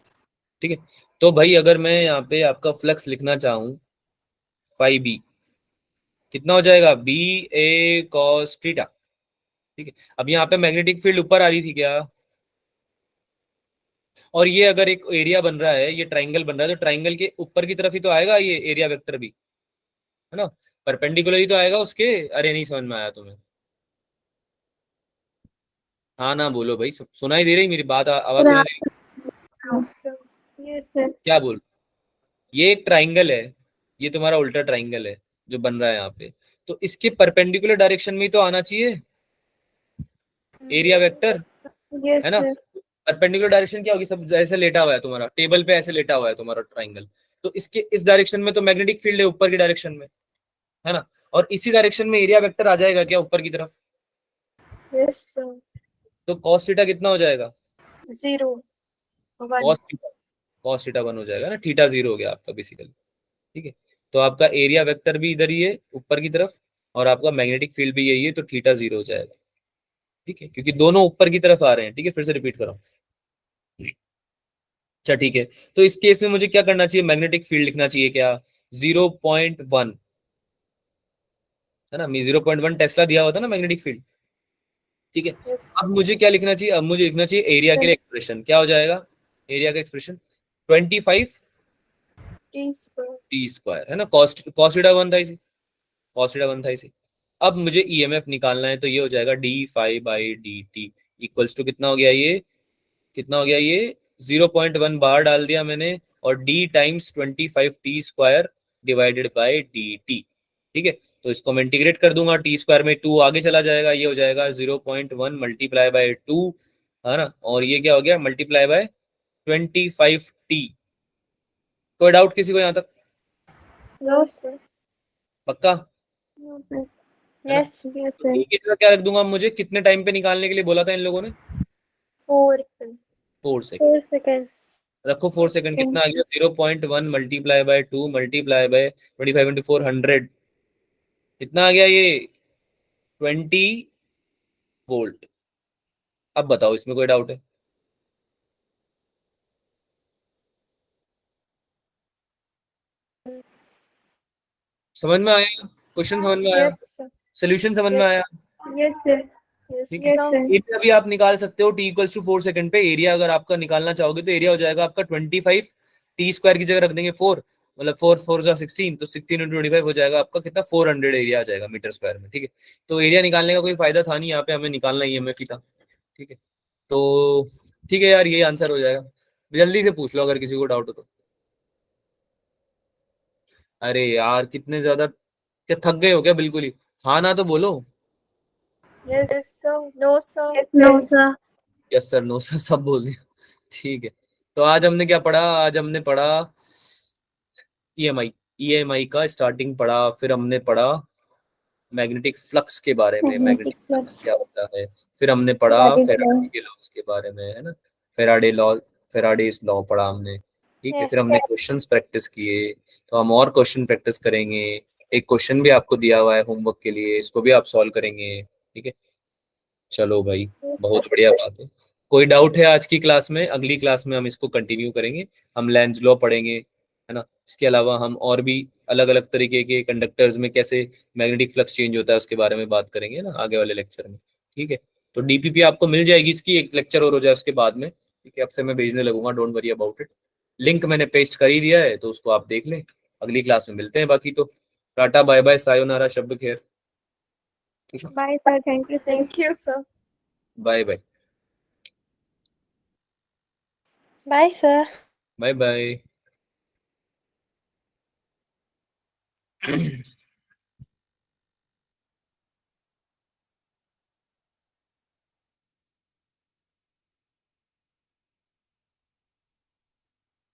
ठीक है। तो भाई अगर मैं यहाँ पे आपका फ्लक्स लिखना चाहूँ 5b, कितना हो जाएगा b a cos थीटा। ठीक है। अब यहाँ पे मैग्नेटिक फील्ड ऊपर आ रही थी क्या, और ये अगर एक एरिया बन रहा है, ये ट्राइंगल बन रहा है, तो ट्राइंगल के ऊपर की तरफ ही तो आएगा ये एरिया वेक्टर भी, है ना, परपेंडिकुलर ही तो आएगा उसके। अरे नहीं समझ में आया तुम्हें? हाँ ना बोलो भाई, सुनाई दे रही मेरी बात, आवाज सुनाई दे रही? Yes, sir. Yes, sir. क्या बोल? ये एक ट्राइंगल है, ये तुम्हारा उल्टा ट्राइंगल है जो बन रहा है यहाँ पे, तो इसके परपेंडिकुलर डायरेक्शन में ही तो आना चाहिए एरिया वेक्टर, Yes, है ना। sir. परपेंडिकुलर डायरेक्शन क्या होगी, सब ऐसे लेटा हुआ है तुम्हारा टेबल पे, ऐसे लेटा हुआ है तुम्हारा ट्राइंगल, तो इसके इस डायरेक्शन में तो मैग्नेटिक फील्ड है ऊपर की डायरेक्शन में, है ना, और इसी डायरेक्शन में एरिया वेक्टर आ जाएगा क्या ऊपर की तरफ, Yes, sir. तो cos थीटा कितना हो जाएगा, 0, 1. cos थीटा, cos थीटा 1 हो जाएगा ना, थीटा 0 हो गया आपका बेसिकली। ठीक है। तो आपका एरिया वेक्टर भी इधर ही है ऊपर की तरफ, और आपका मैग्नेटिक फील्ड भी यही है, तो थीटा 0 हो जाएगा। ठीक है, क्योंकि दोनों ऊपर की तरफ आ रहे हैं। ठीक है, फिर से रिपीट करो। अच्छा ठीक है, तो इस केस में मुझे क्या करना चाहिए, मैग्नेटिक फील्ड लिखना चाहिए क्या, 0.1, है ना, 0.1 टेस्ला दिया हुआ था ना मैग्नेटिक फील्ड। ठीक है। Yes, अब मुझे क्या लिखना चाहिए, अब मुझे लिखना चाहिए एरिया के लिए एक्सप्रेशन, क्या हो जाएगा एरिया का expression, 25 T square. T square, है ना, कॉस्ट कॉस्ट थीटा 1 था इसे, कॉस्ट थीटा 1 था इसे। अब मुझे ईएमएफ निकालना है, तो ये हो जाएगा d∅dt इक्वल्स टू कितना हो गया ये, कितना हो गया ये 0.1 बार डाल दिया मैंने, और d times 25 T square divided by dt। ठीक है, तो इसको मैं इंटीग्रेट कर दूंगा, टी स्क्वायर में 2 आगे चला जाएगा, ये हो जाएगा 0.1 मल्टीप्लाई बाय 2, है ना, और ये क्या हो गया मल्टीप्लाई बाय 25t। कोई डाउट किसी को यहाँ तक? No, sir. पक्का? No, sir. है ना। Yes, yes, तो sir. एक इसका क्या रख दूंगा, मुझे कितने टाइम पे निकालने के लिए बोला था इन लोगों ने, 4. 4 सेकंड। 4 seconds. रखो 4 सेकंड, कितना आ गया 0.1 multiply by 2 multiply by 25 into 4 100, कितना आ गया ये 20 वोल्ट। अब बताओ इसमें कोई डाउट है? समझ में आया, क्वेश्चन समझ में आया, Yes, sir. सोल्यूशन समझ में Yes. आया? Yes, sir. Yes, ठीक है। Yes, sir. sir. एरिया भी आप निकाल सकते हो t इक्वल्स टू 4 सेकंड पे, एरिया अगर आपका निकालना चाहोगे तो एरिया हो जाएगा आपका 25, टी स्क्वायर की जगह रख देंगे 4, मतलब 4 4 जा 16, तो 16 इंटू 25 हो जाएगा आपका कितना 400 एरिया आ जाएगा मीटर स्क्वायर में। ठीक है, तो एरिया निकालने का कोई फायदा था नहीं यहाँ पे, हमें निकालना ईएमएफ ही था। ठीक है, तो ठीक है यार, ये आंसर हो जाएगा। जल्दी से पूछ लो अगर किसी को डाउट हो तो। अरे यार कितने ज्यादा, क्या थक गए हो क्या बिल्कुल ही? हाँ ना तो बोलो। Yes, yes, sir. No, sir. Yes, No, sir. sir. Yes sir no sir सब बोल दिया। ठीक है, तो आज हमने क्या पढ़ा, आज हमने पढ़ा ईएमआई, ईएमआई का स्टार्टिंग पढ़ा, फिर हमने पढ़ा मैग्नेटिक फ्लक्स के बारे में, Magnetic मैग्नेटिक फ्लक्स flux. क्या होता है, फिर हमने पढ़ा Faraday's law. फेराडे के लॉज के बारे में, है ना, फेराडे लॉ, फेराडेज लॉ पढ़ा हमने। ठीक है, Yes, फिर हमने क्वेश्चंस प्रैक्टिस किए, तो हम और क्वेश्चन प्रैक्टिस करेंगे। एक क्वेश्चन भी आपको दिया हुआ है होमवर्क के लिए, इसको भी आप सॉल्व करेंगे। ठीक है, चलो भाई, बहुत बढ़िया बात है। कोई डाउट है आज की क्लास में? अगली क्लास में हम इसको कंटिन्यू करेंगे, हम लेंज लॉ पढ़ेंगे, है ना, इसके अलावा हम और भी अलग अलग तरीके के कंडक्टर्स में कैसे मैग्नेटिक फ्लक्स चेंज होता है उसके बारे में बात करेंगे ना आगे वाले लेक्चर में। ठीक है, तो डीपीपी आपको मिल जाएगी, इसकी एक लेक्चर और हो जाए उसके बाद में। ठीक है, अब से मैं भेजने लगूंगा, don't worry about it. Link मैंने पेस्ट कर ही दिया है, तो उसको आप देख लें। अगली क्लास में मिलते हैं, बाकी तो टाटा बाय बाय सायोनारा शब्द खैर। ठीक है, bye, sir. Thank you, sir. Thank you, sir. Bye bye. Bye, sir. Bye bye.